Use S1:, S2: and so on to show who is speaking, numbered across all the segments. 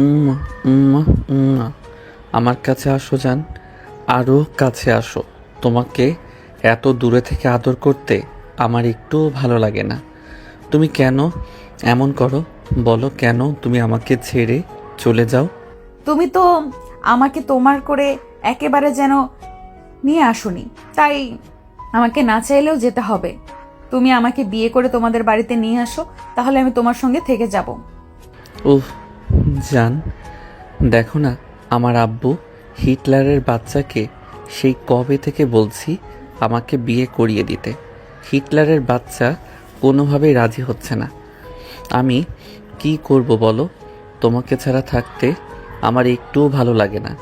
S1: উম্মা, উম্মা, উম্মা। আমার কাছে আসো জান, আরও কাছে আসো। তোমাকে এত দূরে থেকে আদর করতে আমার একটুও ভালো লাগে না। তুমি কেন এমন করো? বলো, কেন তুমি আমাকে ছেড়ে চলে যাও?
S2: তুমি তো আমাকে তোমার করে একেবারে যেন নিয়ে আসোনি, তাই আমাকে না চাইলেও যেতে হবে। তুমি আমাকে বিয়ে করে তোমাদের বাড়িতে নিয়ে আসো, তাহলে আমি তোমার সঙ্গে থেকে যাব।
S1: উফ জান, দেখো না, আমার আব্বু হিটলারের বাচ্চাকে সেই কবে থেকে বলছি আমাকে বিয়ে করিয়ে দিতে। হিটলারের বাচ্চা কোনোভাবেই রাজি হচ্ছে না। আমি কি করব বলো? তোমাকে ছাড়া থাকতে আমার একটুও ভালো লাগে না।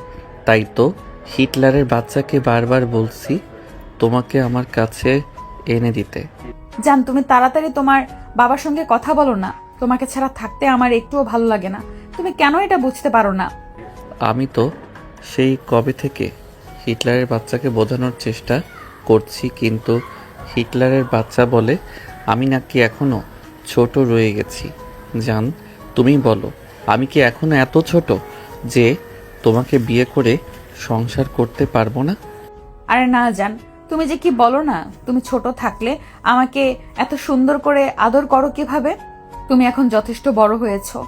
S1: তাই তো হিটলারের বাচ্চাকে বারবার বলছি তোমাকে আমার কাছে এনে দিতে।
S2: জান, তুমি তাড়াতাড়ি তোমার বাবার সঙ্গে কথা বলো না। তোমাকে ছাড়া থাকতে আমার একটুও ভালো লাগে না। তুমি কেন এটা বুঝতে পারো না?
S1: আমি তো সেই কবে থেকে হিটলারের বাচ্চাকে বোঝানোর চেষ্টা করছি, কিন্তু হিটলারের বাচ্চা বলে আমি নাকি এখনো ছোট রয়ে গেছি। জান, তুমি বলো, আমি কি এখনো এত ছোট যে তোমাকে বিয়ে করে সংসার করতে পারবো না?
S2: আরে না জান, তুমি যে কি বলো না। তুমি ছোট থাকলে আমাকে এত সুন্দর করে আদর করো কিভাবে? তুমি এখন যথেষ্ট বড় হয়েছো,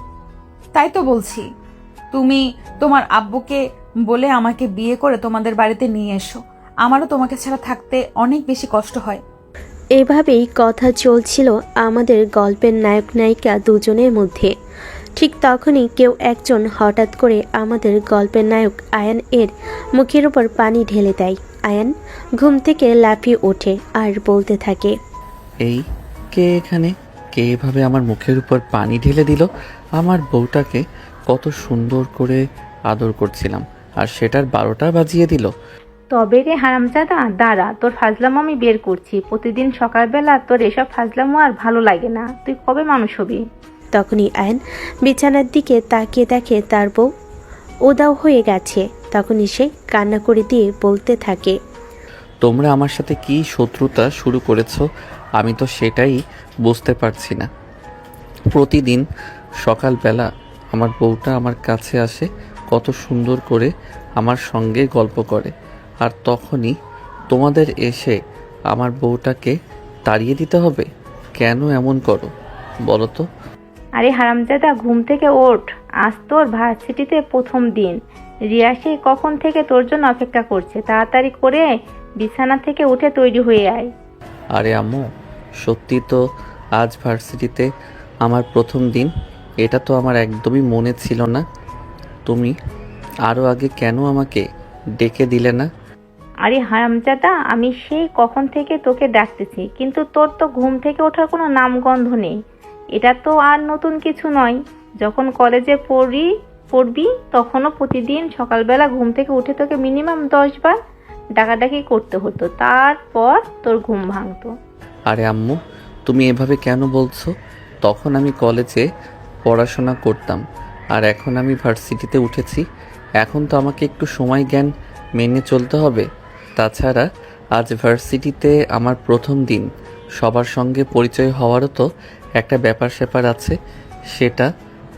S2: তাই তো বলছি। তুমি তোমার আব্বুকে বলে আমাকে বিয়ে করে তোমাদের বাড়িতে নিয়ে এসো। আমারও তোমাকে ছাড়া থাকতে অনেক বেশি কষ্ট হয়।
S3: এভাবেই কথা চলছিল আমাদের গল্পের নায়ক নায়িকা দুজনের মধ্যে। ঠিক তখনই কেউ একজন হঠাৎ করে আমাদের গল্পের নায়ক আয়ান এর মুখের উপর পানি ঢেলে দেয়। আয়ান ঘুম থেকে লাফিয়ে ওঠে আর বলতে থাকে,
S1: এই কে এখানে? কে এভাবে আমার মুখের উপর পানি ঢেলে দিল? আমার বউটাকে কত সুন্দর করে আদর করছিলাম, আর সেটার 12টা বাজিয়ে দিল।
S4: তবে রে হারামজাদা, দাঁড়া, তোর ফাজলামো আমি বের করছি। প্রতিদিন সকালবেলা তোর এসব ফাজলামো আর ভালো লাগে না। তুই কবে মানুষ হবি?
S3: তখনই আয়ান বিছানার দিকে তাকিয়ে দেখে তার বউ উধাও হয়ে গেছে। তখনই সে কান্না করে দিয়ে বলতে থাকে,
S1: তোমরা আমার সাথে কি শত্রুতা শুরু করেছো আমি তো সেটাই বুঝতে পারছি না। প্রতিদিন সকালবেলা আমার বউটা আমার কাছে আসে, কত সুন্দর করে আমার সঙ্গে গল্প করে, আর তখনই তোমাদের এসে আমার বউটাকে তাড়িয়ে দিতে হবে? কেন এমন করো বলো তো?
S4: আরে হারামজাদা, ঘুম থেকে ওঠ। আজ তোর ভার্সিটিতে প্রথম দিন। রিয়া সেই কখন থেকে তোর জন্য অপেক্ষা করছে। তাড়াতাড়ি করে বিছানা থেকে উঠে তৈরি হয়ে আয়।
S1: আরে আম্মু, সত্যি তো আজ ভার্সিটিতে আমার প্রথম দিন। এটা তো আমার একদমই মনে ছিল না। তুমি আরও আগে কেন আমাকে ডেকে দিলে না?
S4: আরে হারামজাদা, আমি সেই কখন থেকে তোকে ডাকতেছি, কিন্তু তোর তো ঘুম থেকে ওঠার কোনো নামগন্ধ নেই। এটা তো আর নতুন কিছু নয়। যখন কলেজে পড়বি তখনও প্রতিদিন সকালবেলা ঘুম থেকে উঠে তোকে মিনিমাম 10 বার ডাকাডাকি করতে হতো, তারপর তোর ঘুম ভাঙতো।
S1: আরে আম্মু, তুমি এভাবে কেন বলছো? তখন আমি কলেজে পড়াশোনা করতাম, আর এখন আমি ভার্সিটিতে উঠেছি। এখন তো আমাকে একটু সময় জ্ঞান মেনে চলতে হবে। তাছাড়া আজ ভার্সিটিতে আমার প্রথম দিন, সবার সঙ্গে পরিচয় হওয়ারও তো একটা ব্যাপার স্যাপার আছে। সেটা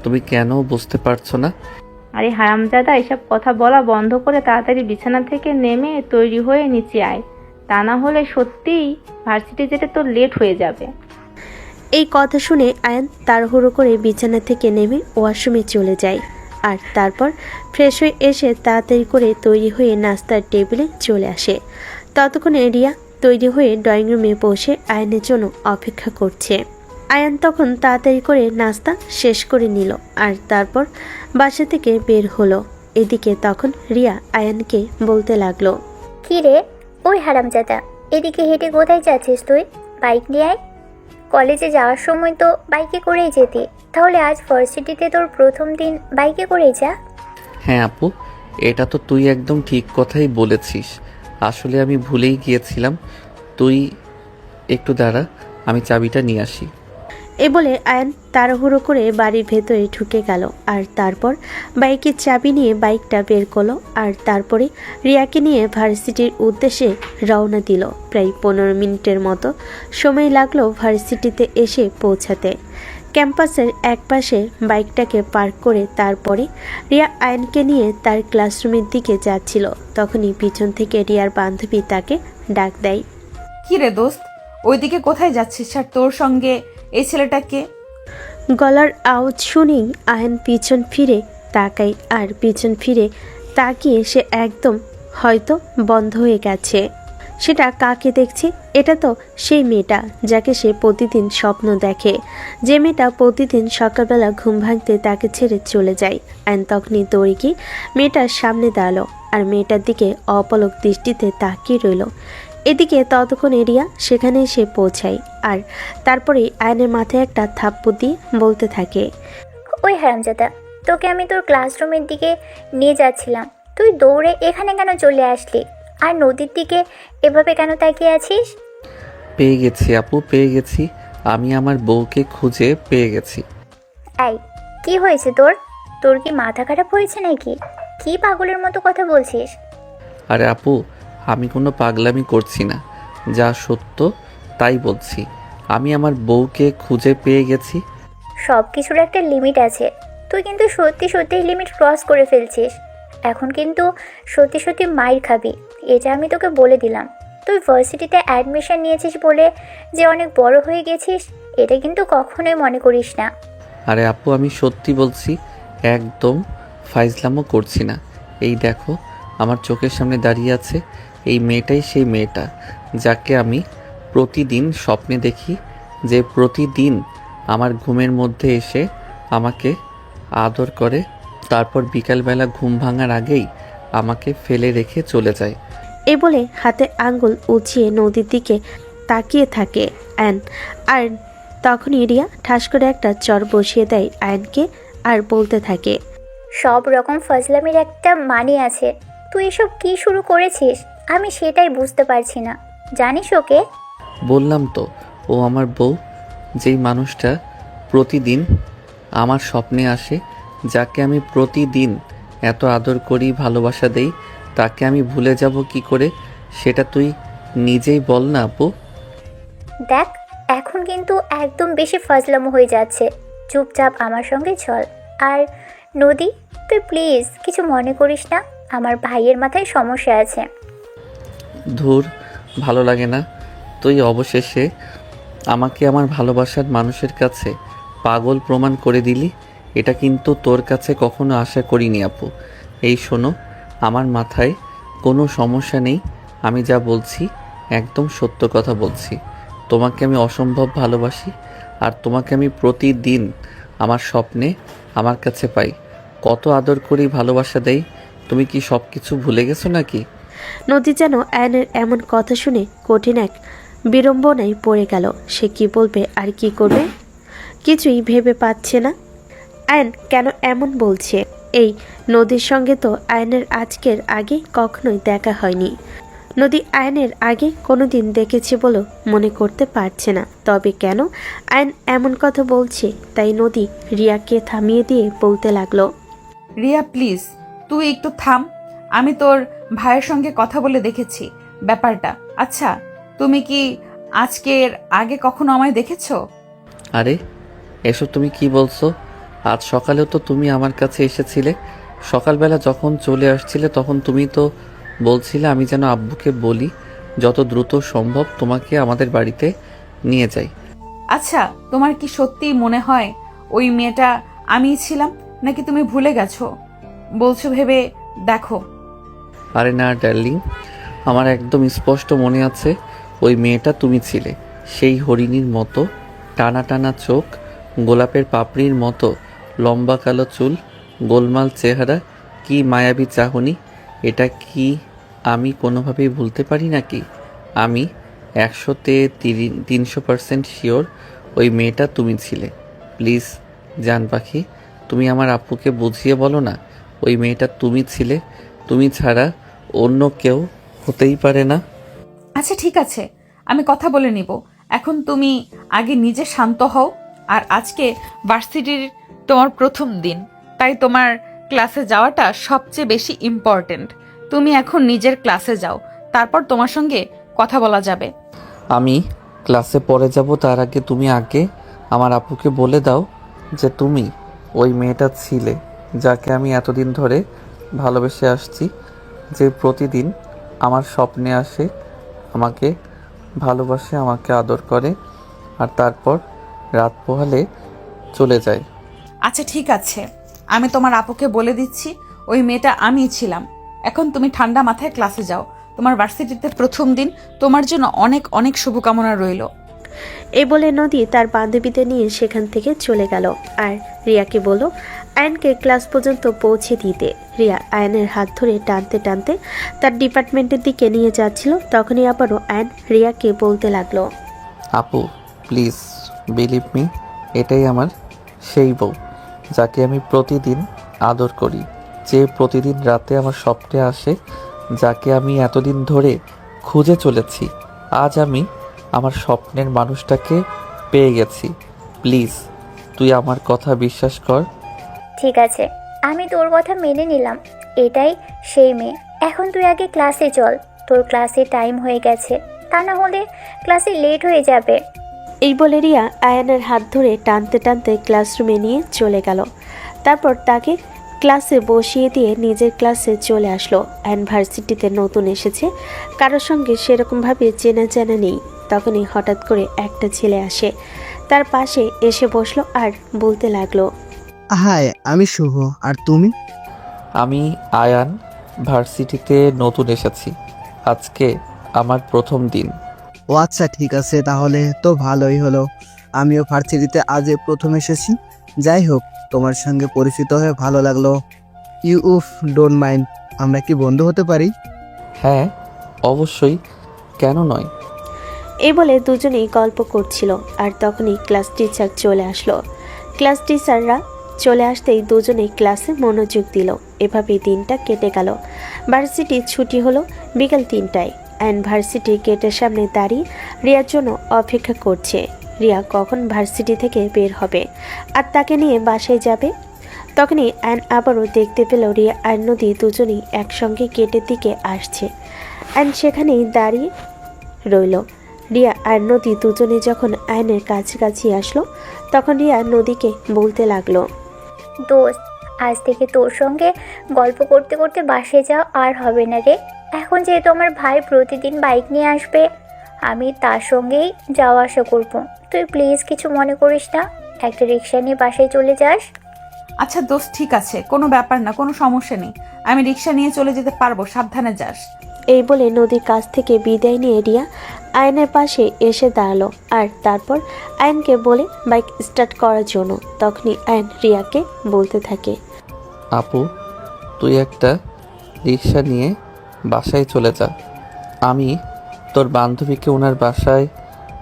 S1: তুমি কেন বুঝতে পারছো না?
S4: আরে হারামজাদা, এসব কথা বলা বন্ধ করে তাড়াতাড়ি বিছানা থেকে নেমে তৈরি হয়ে নিচে আয়। তা না হলে সত্যিই ভার্সিটি যেতে তোর লেট হয়ে যাবে।
S3: এই কথা শুনে আয়ান তাড়াহুড়ো করে বিছানা থেকে নেমে ওয়াশরুমে চলে যায়, আর তারপর ফ্রেশ হয়ে এসে তাড়াতাড়ি করে তৈরি হয়ে নাস্তার টেবিলে চলে আসে। ততক্ষণে রিয়া তৈরি হয়ে ড্রয়িং রুমে বসে আয়ানের জন্য অপেক্ষা করছে। আয়ান তখন তাড়াতাড়ি করে নাস্তা শেষ করে নিল, আর তারপর বাসা থেকে বের হলো। এদিকে তখন রিয়া আয়ানকে বলতে লাগলো,
S5: কি রে ওই হারামজাদা, এদিকে হেঁটে কোথায় যাচ্ছিস তুই? বাইক নিয়ে আয়। কলেজে যাওয়ার সময় তো বাইকে করেই যেতি, তাহলে আজ ভার্সিটিতে তোর প্রথম দিন বাইকে করেই যা।
S1: হ্যাঁ আপু, এটা তো তুই একদম ঠিক কথাই বলেছিস। আসলে আমি ভুলেই গিয়েছিলাম। তুই একটু দাঁড়া, আমি চাবিটা নিয়ে আসি।
S3: এ বলে আয়ান তাড়াহুড়ো করে বাড়ির ভেতরে ঢুকে গেল, আর তারপর বাইকের চাবি নিয়ে বাইকটা বের করলো, আর তারপরে রিয়াকে নিয়ে ভার্সিটির উদ্দেশ্যে রওনা দিল। প্রায় 15 মিনিটের মতো সময় লাগলো ভার্সিটিতে এসে পৌঁছাতে। ক্যাম্পাসের একপাশে বাইকটাকে পার্ক করে তারপরে রিয়া আয়নকে নিয়ে তার ক্লাসরুমের দিকে যাচ্ছিল। তখনই পিছন থেকে রিয়ার বান্ধবী তাকে ডাক দেয়।
S2: কি রে দোস্ত, ওইদিকে কোথায় যাচ্ছিস? আর তোর সঙ্গে এই ছেলেটাকে?
S3: গলার আওয়াজ শুনেই আয়ন পিছন ফিরে তাকায়, আর পিছন ফিরে তাকিয়ে সে একদম হয়তো বন্ধ হয়ে গেছে। সেটা কাকে দেখছে? এটা তো সেই মেয়েটা যাকে সে প্রতিদিন স্বপ্ন দেখে, যে মেয়েটা প্রতিদিন সকালবেলা ঘুম ভাঙতে তাকে ছেড়ে চলে যায়। আয়ন তখনই দৌড়ে গিয়ে মেয়েটার সামনে দাঁড়ালো আর মেয়েটার দিকে অপলক দৃষ্টিতে তাকিয়ে রইল। এদিকে ততক্ষণ রিয়া সেখানে এসে পৌঁছায়, আর তারপরে আয়নের মাথায় একটা থাপ্পড় দিয়ে বলতে থাকে,
S5: ওই হারামজাদা, তোকে আমি তোর ক্লাসরুমের দিকে নিয়ে যাচ্ছিলাম, তুই দৌড়ে এখানে কেন চলে আসলি? আর নদীর দিকে এভাবে কেন তাকিয়ে আছিস?
S1: পেয়ে গেছি আপু, পেয়ে গেছি। আমি আমার বউকে খুঁজে পেয়ে গেছি।
S5: এই, কি হয়েছে তোর? তোর কি মাথা খারাপ হয়েছে নাকি? কি পাগলের মতো কথা বলছিস?
S1: আরে আপু, আমি কোনো পাগলামি করছি না, যা সত্য তাই বলছি। আমি আমার বউকে খুঁজে পেয়ে গেছি।
S5: সব কিছুর একটা লিমিট আছে, তুই কিন্তু সত্যি সত্যি লিমিট ক্রস করে ফেলছিস। এখন কিন্তু সত্যি সত্যি মাইর খাবি, এটা আমি তোকে বলে দিলাম। তুই ভার্সিটিতে অ্যাডমিশন নিয়েছিস বলে যে অনেক বড় হয়ে গেছিস, এটা কিন্তু কখনোই মনে করিস না।
S1: আরে আপু, আমি সত্যি বলছি, একদম ফাইজলামও করছি না। এই দেখো, আমার চোখের সামনে দাঁড়িয়ে আছে এই মেয়েটাই সেই মেয়েটা যাকে আমি প্রতিদিন স্বপ্নে দেখি, যে প্রতিদিন আমার ঘুমের মধ্যে এসে আমাকে আদর করে, তারপর বিকালবেলা ঘুম ভাঙার আগেই আমাকে ফেলে রেখে চলে যায়।
S3: এ বলে হাতে আঙ্গুল উঁচিয়ে নদীর দিকে তাকিয়ে থাকে আয়ন। আর তখনই রিয়া ঠাস করে একটা চর বসিয়ে দেয় আয়নকে আর বলতে থাকে,
S5: সব রকম ফজলামির একটা মানে আছে। তুই এসব কি শুরু করেছিস? আমি সেটাই বুঝতে পারছি না। জানিস ওকে?
S1: বললাম তো, ও আমার বউ, যেই মানুষটা প্রতিদিন আমার স্বপ্নে আসে, যাকে আমি প্রতিদিন এত আদর করি, ভালোবাসা দেই, তাকে আমি ভুলে যাব কি করে? সেটা তুই নিজেই বল না আপু।
S5: দেখ, এখন কিন্তু একদম বেশি ফজলামো হয়ে যাচ্ছে। চুপচাপ আমার সঙ্গে চল। আর নদী, তুই প্লিজ কিছু মনে করিস না, আমার ভাইয়ের মাথায় সমস্যা আছে।
S1: ধুর, ভালো লাগে না। তুই অবশেষে আমাকে আমার ভালোবাসার মানুষের কাছে পাগল প্রমাণ করে দিলি। এটা কিন্তু তোর কাছে কখনো আশা করিনি আপু। এই শোনো, আমার মাথায় কোনো সমস্যা নেই, আমি যা বলছি একদম সত্য কথা বলছি। তোমাকে আমি অসম্ভব ভালোবাসি, আর তোমাকে আমি প্রতিদিন আমার স্বপ্নে আমার কাছে পাই। কত আদর করি, ভালোবাসা দেই। তুমি কি সব কিছু ভুলে গেছো নাকি?
S3: নদী যেন আয়নের এমন কথা শুনে কঠিন এক বিড়ম্বনায় পড়ে গেল। সে কি বলবে আর কি করবে কিছুই ভেবে পাচ্ছে না। আয়ন কেন এমন বলছে? এই নদীর সঙ্গে তো আয়নের আজকের আগে কখনোই দেখা হয়নি। নদী আয়নের আগে কোনোদিন দেখেছে বলেও মনে করতে পারছে না। তবে কেন আয়ন এমন কথা বলছে, তাই নদী রিয়াকে থামিয়ে দিয়ে বলতে লাগলো,
S2: রিয়া প্লিজ, তুই একটু থাম। আমি তোর ভাইয়ের সঙ্গে কথা বলে দেখেছি ব্যাপারটা। আচ্ছা, তুমি কি আজকের আগে কখনো আমায় দেখেছো?
S1: আরে এসব তুমি কি বলছো? আজ সকালেও তো তুমি আমার কাছে এসেছিলে। সকালবেলা যখন চলে আসছিলে তখন তুমি তো বলছিলে আমি যেন আব্বুকে বলি যত দ্রুত সম্ভব তোমাকে আমাদের বাড়িতে নিয়ে যাই।
S2: আচ্ছা, তোমার কি সত্যিই মনে হয় ওই মেয়েটা আমিই ছিলাম, নাকি তুমি ভুলে গেছো? বলছো ভেবে দেখো।
S1: আরে না ডার্লিং, আমার একদম স্পষ্ট মনে আছে ওই মেয়েটা তুমি ছিলে। সেই হরিণীর মতো টানা টানা চোখ, গোলাপের পাপড়ির মতো লম্বা কালো চুল, গোলমাল চেহারা, কি মায়াবী চাহনি। এটা কি আমি কোনোভাবেই ভুলতে পারি নাকি? আমি 100-তে 300% শিওর ওই মেয়েটা তুমি ছিলে। প্লিজ জান পাখি, তুমি আমার আপুকে বুঝিয়ে বলো না ওই মেয়েটা তুমি ছিলে। তুমি ছাড়া অন্য কেউ হতেই পারে না।
S2: আচ্ছা ঠিক আছে, আমি কথা বলে নিব। এখন তুমি আগে নিজে শান্ত হও। আর আজকে ভার্সিটির তোমার প্রথম দিন, তাই তোমার ক্লাসে যাওয়াটা সবচেয়ে বেশি ইম্পর্টেন্ট। তুমি এখন নিজের ক্লাসে যাও, তারপর তোমার সঙ্গে কথা বলা যাবে।
S1: আমি ক্লাসে পরে যাব, তার আগে তুমি আগে আমার আপুকে বলে দাও যে তুমি ওই মেয়েটা ছিলে যাকে আমি এতদিন ধরে ভালোবেসে আসছি, যে প্রতিদিন আমার স্বপ্নে আসে, আমাকে ভালোবাসে, আমাকে আদর করে, আর তারপর রাত পোহালে চলে যায়।
S2: আচ্ছা ঠিক আছে, আমি তোমার আপুকে বলে দিচ্ছি ওই মেয়েটা আমিই ছিলাম। এখন তুমি ঠান্ডা মাথায় ক্লাসে যাও। তোমার ভার্সিটিতে প্রথম দিন, তোমার জন্য অনেক অনেক শুভকামনা রইল।
S3: এই বলে নদী তার বান্ধবীদের নিয়ে সেখান থেকে চলে গেল আর রিয়াকে বলল আয়নকে ক্লাস পর্যন্ত পৌঁছে দিতে। রিয়া আয়নের হাত ধরে টানতে টানতে তার ডিপার্টমেন্টের দিকে নিয়ে যাচ্ছিল। তখনই আবারও আয়ন রিয়াকে বলতে লাগলো,
S1: আপু প্লিজ বিলিভ মি, এটাই আমার সেই বউ যাকে আমি প্রতিদিন আদর করি, যে প্রতিদিন রাতে আমার স্বপ্নে আসে, যাকে আমি এতদিন ধরে খুঁজে চলেছি। আজ আমি আমার স্বপ্নের মানুষটাকে পেয়ে গেছি। প্লিজ তুই আমার কথা বিশ্বাস কর।
S5: ঠিক আছে, আমি তোর কথা মেনে নিলাম, এটাই সেই মেয়ে। এখন তুই আগে ক্লাসে চল, তোর ক্লাসে টাইম হয়ে গেছে, তা না হলে ক্লাসে লেট হয়ে যাবে।
S3: এই বলে রিয়া আয়নের হাত ধরে টানতে টানতে ক্লাসরুমে নিয়ে চলে গেল। তারপর তাকে ক্লাসে বসিয়ে দিয়ে নিজের ক্লাসে চলে আসলো। আয়ন ভার্সিটিতে নতুন এসেছে, কারোর সঙ্গে সেরকমভাবে চেনা জানা নেই। তখনই হঠাৎ করে একটা ছেলে আসে, তার পাশে এসে বসলো আর বলতে লাগলো,
S6: হাই, আমি শুভ। আর তুমি?
S1: আমি আয়ান, ভার্সিটিতে নতুন এসেছি। আজকে আমার প্রথম দিন।
S6: ও আচ্ছা, ঠিক আছে, তাহলে তো ভালোই হলো। আমিও ভার্সিটিতে আজ প্রথম এসেছি। যাই হোক, তোমার সঙ্গে পরিচিত হয়ে ভালো লাগলো। ইউ ডোন্ট মাইন্ড, আমরা কি বন্ধু হতে পারি?
S1: হ্যাঁ অবশ্যই, কেন নয়।
S3: এই বলে দুজনেই গল্প করছিল আর তখনই ক্লাস টিচার চলে আসলো। ক্লাস টিচাররা চলে আসতেই দুজনেই ক্লাসে মনোযোগ দিল। এভাবেই দিনটা কেটে গেল। ভার্সিটির ছুটি হলো বিকেল 3টায়। অ্যান্ড ভার্সিটির গেটের সামনে দাঁড়িয়ে রিয়ার জন্য অপেক্ষা করছে। রিয়া কখন ভার্সিটি থেকে বের হবে আর তাকে নিয়ে বাসায় যাবে। তখনই অ্যান আবারও দেখতে পেল রিয়া আর নদী দুজনেই একসঙ্গে গেটের দিকে আসছে। অ্যান সেখানেই দাঁড়িয়ে রইল। রিয়া আর নদী দুজনে যখন আয়নের কাছাকাছি আসলো, তখন রিয়া নদীকে বলতে লাগলো,
S5: দোস্ত, আজ থেকে তোর সঙ্গে গল্প করতে করতে বাসে যাওয়া আর হবে না রে। এখন যেহেতু আমার ভাই প্রতিদিন বাইক নিয়ে আসবে, আমি তার সঙ্গেই যাওয়া আসা করব। তুই প্লিজ কিছু মনে করিস না, একটা রিক্সা নিয়ে বাসায় চলে যাস।
S2: আচ্ছা দোস্ত, ঠিক আছে, কোনো ব্যাপার না, কোনো সমস্যা নেই। আমি রিক্সা নিয়ে চলে যেতে পারবো, সাবধানে যাস।
S3: এই বলে নদীর কাছ থেকে বিদায় নিয়ে রিয়া আয়নের পাশে এসে দাঁড়ালো আর তারপর আয়নকে বলে বাইক স্টার্ট করার জন্য। তখনই আয়ন রিয়াকে বলতে থাকে,
S1: আপু তুই একটা রিক্সা নিয়ে বাসায় চলে যা, আমি তোর বান্ধবীকে ওনার বাসায়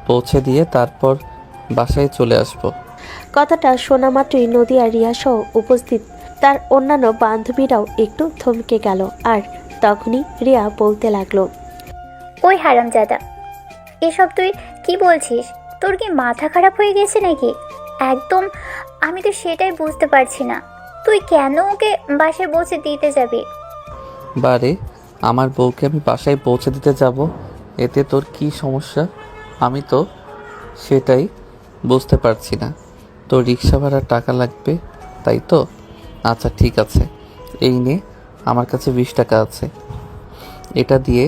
S1: পৌঁছে দিয়ে তারপর বাসায় চলে আসব।
S3: কথাটা শোনা মাত্রই নদী আর রিয়া সহ উপস্থিত তার অন্যান্য বান্ধবীরাও একটু থমকে গেল। আর তখনই রিয়া বলতে লাগলো,
S5: ওই হারামজাদা, এসব তুই কি বলছিস? তোর কি মাথা খারাপ হয়ে গেছে নাকি? একদম, আমি তো সেটাই বুঝতে পারছি না, তুই কেন ওকে বাসায় পৌঁছে দিতে যাবি?
S1: বারে, আমার বউকে আমি বাসায় পৌঁছে দিতে যাব, এতে তোর কি সমস্যা? আমি তো সেটাই বুঝতে পারছি না। তোর রিক্সা ভাড়ার টাকা লাগবে তাই তো? আচ্ছা ঠিক আছে, এই নে, আমার কাছে 20 টাকা আছে, এটা দিয়ে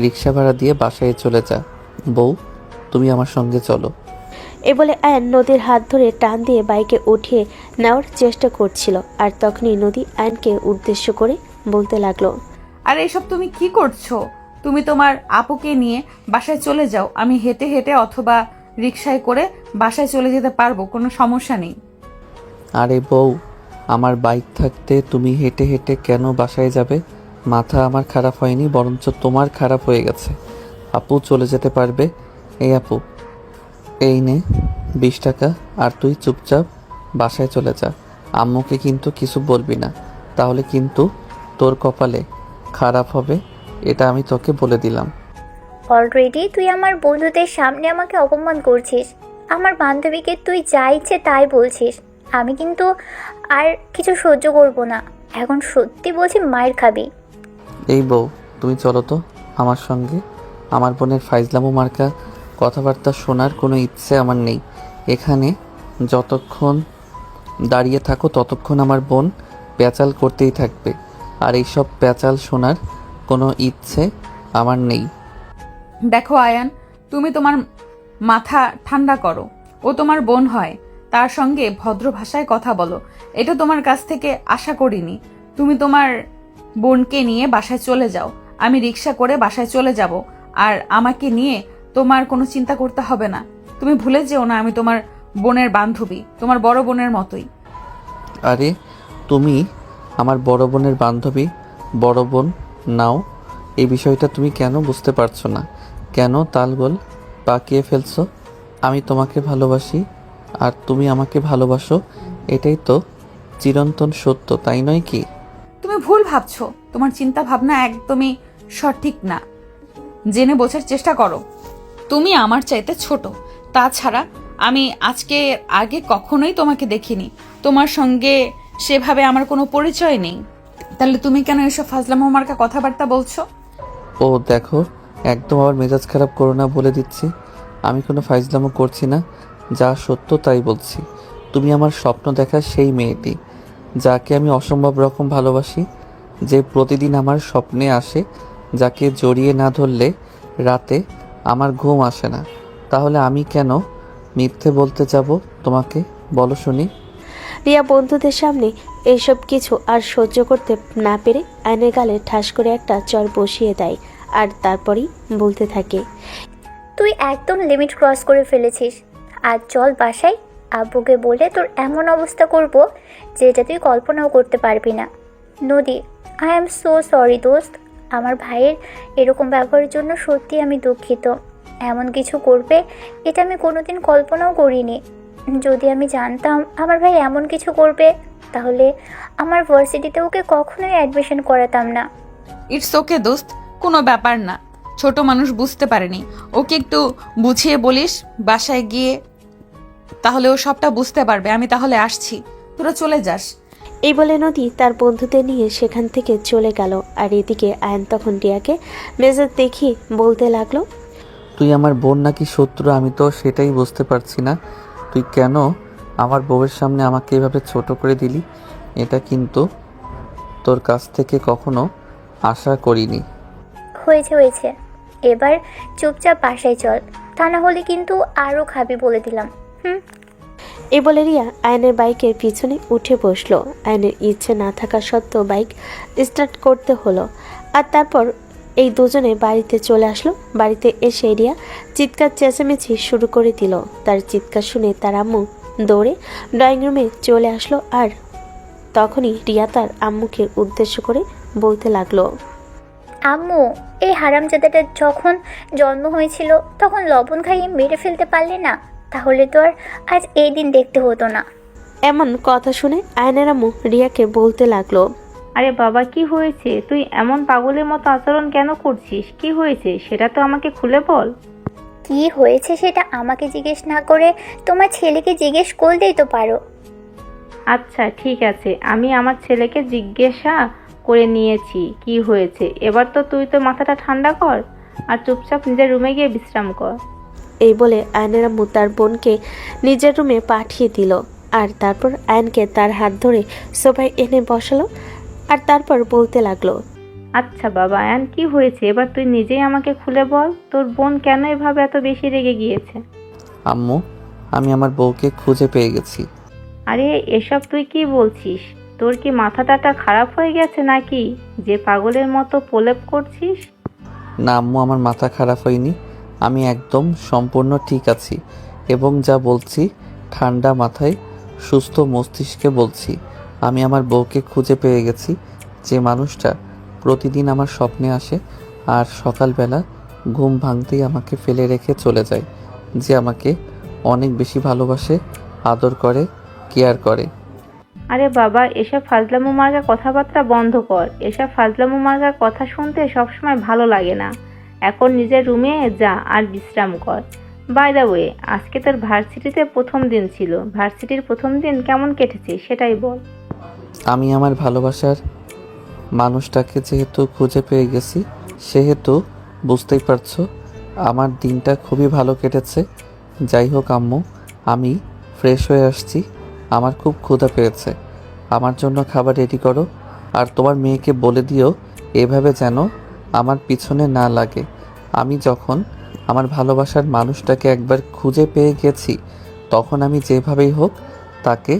S1: রিক্সা ভাড়া দিয়ে বাসায় চলে যা। বউ তুমি আমার সঙ্গে চলো।
S3: এ বলে আয়ন নদীর হাত ধরে টান দিয়ে বাইকে উঠিয়ে নেওয়ার চেষ্টা করছিল। আর তখনই নদী আয়নকে উদ্দেশ্য করে বলতে লাগলো,
S2: আর এসব তুমি কি করছো? তুমি তোমার আপুকে নিয়ে বাসায় চলে যাও, আমি হেঁটে হেঁটে অথবা রিক্সায় করে বাসায় চলে যেতে পারবো, কোনো সমস্যা নেই।
S1: আরে বউ, আমার বাইক থাকতে তুমি হেঁটে হেঁটে কেন বাসায় যাবে? মাথা আমার খারাপ হয়নি, বরঞ্চ তোমার খারাপ হয়ে গেছে। আপু চলে যেতে পারবে। এই আপু, এই নে 20 টাকা, আর তুই চুপচাপ বাসায় চলে যা। আম্মুকে কিন্তু কিছু বলবি না, তাহলে কিন্তু তোর কপালে খারাপ হবে, এটা আমি তোকে বলে দিলাম।
S5: অলরেডি তুই আমার বন্ধুদের সামনে আমাকে অপমান করছিস, আমার বান্ধবীকে তুই যা ইচ্ছে তাই বলছিস। আমি কিন্তু আর কিছু সহ্য করব না, এখন সত্যি বলছি মায়ের খাবি।
S1: এই বউ, তুমি চলো তো আমার সঙ্গে। আমার বোনের ফাইজলামো মার্কা কথাবার্তা শোনার কোনো ইচ্ছে আমার নেই। এখানে যতক্ষণ দাঁড়িয়ে থাকো ততক্ষণ আমার বোন প্যাচাল করতেই থাকবে, আর এইসব প্যাচাল শোনার কোনো ইচ্ছে আমার নেই।
S2: দেখো আয়ান, তুমি তোমার মাথা ঠান্ডা করো। ও তোমার বোন হয়, তার সঙ্গে ভদ্র ভাষায় কথা বলো। এটা তোমার কাছ থেকে আশা করিনি। তুমি তোমার বোনকে নিয়ে বাসায় চলে যাও, আমি রিক্সা করে বাসায় চলে যাব, আর আমাকে নিয়ে তোমার কোনো চিন্তা করতে হবে না। তুমি ভুলে যেও না আমি তোমার বোনের বান্ধবী, তোমার বড় বোনের মতোই।
S1: আরে তুমি আমার বড় বোনের বান্ধবী, বড় বোন নাও, এই বিষয়টা তুমি কেন বুঝতে পারছো না? কেন তালগোল পাকিয়ে ফেলছো? আমি তোমাকে ভালোবাসি আর তুমি আমাকে ভালোবাসো, এটাই তো চিরন্তন সত্য, তাই নয় কি?
S2: তুমি ভুল ভাবছো, তোমার চিন্তা ভাবনা একদমই সঠিক না। জেনে বোঝার চেষ্টা করো। তুমি আমার চাইতে ছোট, তাছাড়া আমি আগে কখনোই তোমাকে দেখিনি। তোমার সঙ্গে সেভাবে আমার কোনো পরিচয় নেই। তাহলে তুমি কেন এসব ফাজলামো মার্কা কথাবার্তা বলছো?
S1: ও দেখো, একদম আবার মেজাজ খারাপ করো না, বলে দিচ্ছি। আমি কোনো ফাইজলামো করছি না, যা সত্য তাই বলছি। তুমি আমার স্বপ্ন দেখার সেই মেয়েটি, যাকে আমি অসম্ভব রকম ভালোবাসি, যে প্রতিদিন আমার স্বপ্নে আসে, যাকে জড়িয়ে না ধরলে রাতে আমার ঘুম আসে না। তাহলে আমি কেন মিথ্যে বলতে যাব তোমাকে, বলো শুনি?
S3: রিয়া বন্ধুদের সামনে এইসব কিছু আর সহ্য করতে না পেরে আয়নের গালে ঠাস করে একটা চর বসিয়ে দেয়, আর তারপরেই বলতে থাকে,
S5: তুই একদম লিমিট ক্রস করে ফেলেছিস। আজ চল বাসায়, আব্বুকে বলে তোর এমন অবস্থা করব যেটা তুই কল্পনাও করতে পারবি না। নদী, আই অ্যাম সো সরি দোস্ত। আমার ভাইয়ের এরকম ব্যবহারের জন্য সত্যি আমি দুঃখিত। এমন কিছু করবে এটা আমি কোনোদিন কল্পনাও করিনি। যদি আমি জানতাম আমার ভাই এমন কিছু করবে, তাহলে আমার ভার্সিটিতে ওকে কখনোই অ্যাডমিশন করাতাম না।
S2: ইটস ওকে দোস্ত, কোনো ব্যাপার না। ছোট মানুষ বুঝতে পারেনি, ওকে একটু বুঝিয়ে বলিস বাসায় গিয়ে, তাহলে ও সবটা বুঝতে পারবে। আমি তাহলে আসছি, তোরা চলে যাস।
S3: এই বলে নদী তার বন্ধুদের নিয়ে সেখান থেকে চলে গেল। আর এদিকে আয়ন তখন রিয়াকে মেজাজ দেখিয়ে বলতে লাগলো,
S1: তুই আমার বোন নাকি শত্রু আমি তো সেটাই বুঝতে পারছি না। তুই কেন আমার বউয়ের সামনে আমাকে এভাবে ছোট করে দিলি? এটা কিন্তু তোর কাছ থেকে কখনো আশা করিনি।
S5: হয়েছে, এবার চুপচাপ বাসায় চল, তা না হলে কিন্তু আরও খাবি বলে দিলাম।
S3: এই বলে রিয়া আয়নের বাইকের পিছনে উঠে বসলো। আয়নের ইচ্ছে না থাকা সত্ত্বেও বাইক স্টার্ট করতে হলো। আর তারপর এই দুজনে বাড়িতে চলে আসলো। বাড়িতে এসে রিয়া চিৎকার চেঁচামেচি শুরু করে দিল। তার চিৎকার শুনে তার আম্মু দৌড়ে ড্রয়িং রুমে চলে আসলো। আর তখনই রিয়া তার আম্মুকে উদ্দেশ্য করে বলতে লাগলো,
S5: আম্মু, এই হারামজাদাটা যখন জন্ম হয়েছিল তখন লবণ খাইয়ে মেরে ফেলতে পারলে না, তাহলে তো আর আজ এই দিন দেখতে হতো না।
S3: এমন কথা শুনে আয়নের আম্মু রিয়াকে বলতে লাগলো,
S4: আরে বাবা, কি হয়েছে? তুই এমন পাগলের মতো আচরণ কেন করছিস? কি হয়েছে সেটা তো আমাকে খুলে বল।
S5: কি হয়েছে সেটা আমাকে জিজ্ঞেস না করে তোমার ছেলেকে জিজ্ঞেস করলেই তো পারো।
S4: আচ্ছা ঠিক আছে, আমি আমার ছেলেকে জিজ্ঞাসা করে নিয়েছি কি হয়েছে। এবার তো তুই তো মাথাটা ঠান্ডা কর আর চুপচাপ নিজের রুমে গিয়ে বিশ্রাম কর।
S3: এই বলে আয়নের আম্মু তার বোনকে নিজের রুমে পাঠিয়ে দিল। আর তারপর আয়নকে তার হাত ধরে সোফায় এনে বসালো। আর তারপর বলতে লাগলো,
S4: আচ্ছা বাবা আয়ান, কি হয়েছে এবার তুই নিজেই আমাকে খুলে বল। তোর বোন কেন এভাবে এত বেশি রেগে গিয়েছে?
S1: আম্মু, আমি আমার বউকে খুঁজে পেয়ে গেছি।
S4: আরে এসব তুই কি বলছিস? তোর কি মাথাটা খারাপ হয়ে গেছে নাকি, যে পাগলের মতো প্রলেপ করছিস?
S1: না আম্মু, আমার মাথা খারাপ হয়নি, আমি একদম সম্পূর্ণ ঠিক আছি এবং যা বলছি ঠান্ডা মাথায় সুস্থ মস্তিষ্কে বলছি। আমি আমার বউকে খুঁজে পেয়ে গেছি, যে মানুষটা প্রতিদিন আমার স্বপ্নে আসে আর সকালবেলা ঘুম ভাঙতেই আমাকে ফেলে রেখে চলে যায়, যে আমাকে অনেক বেশি ভালোবাসে, আদর করে, কেয়ার করে।
S4: আরে বাবা, এসব ফাজলামো মার্কা কথাবার্তা বন্ধ কর। এসব ফাজলামো মার্কার কথা শুনতে সবসময় ভালো লাগে না। এখন নিজের রুমে যা আর বিশ্রাম কর। বাই দ্য ওয়ে, আজকে তোর ভার্সিটিতে প্রথম দিন ছিল। ভার্সিটির প্রথম দিন কেমন কেটেছে সেটাই বল।
S1: আমি আমার ভালোবাসার মানুষটাকে যেহেতু খুঁজে পেয়ে গেছি, সেহেতু বুঝতেই পারছো আমার দিনটা খুবই ভালো কেটেছে। যাই হোক আম্মু, আমি ফ্রেশ হয়ে আসছি, আমার খুব ক্ষুধা পেয়েছে। আমার জন্য খাবার রেডি করো। আর তোমার মেয়েকে বলে দিও এভাবে যেন আমার পিছনে না লাগে। আমি যখন আমার ভালোবাসার মানুষটাকে একবার খুঁজে পেয়ে গেছি, তখন আমি যেভাবেই হোক তাকে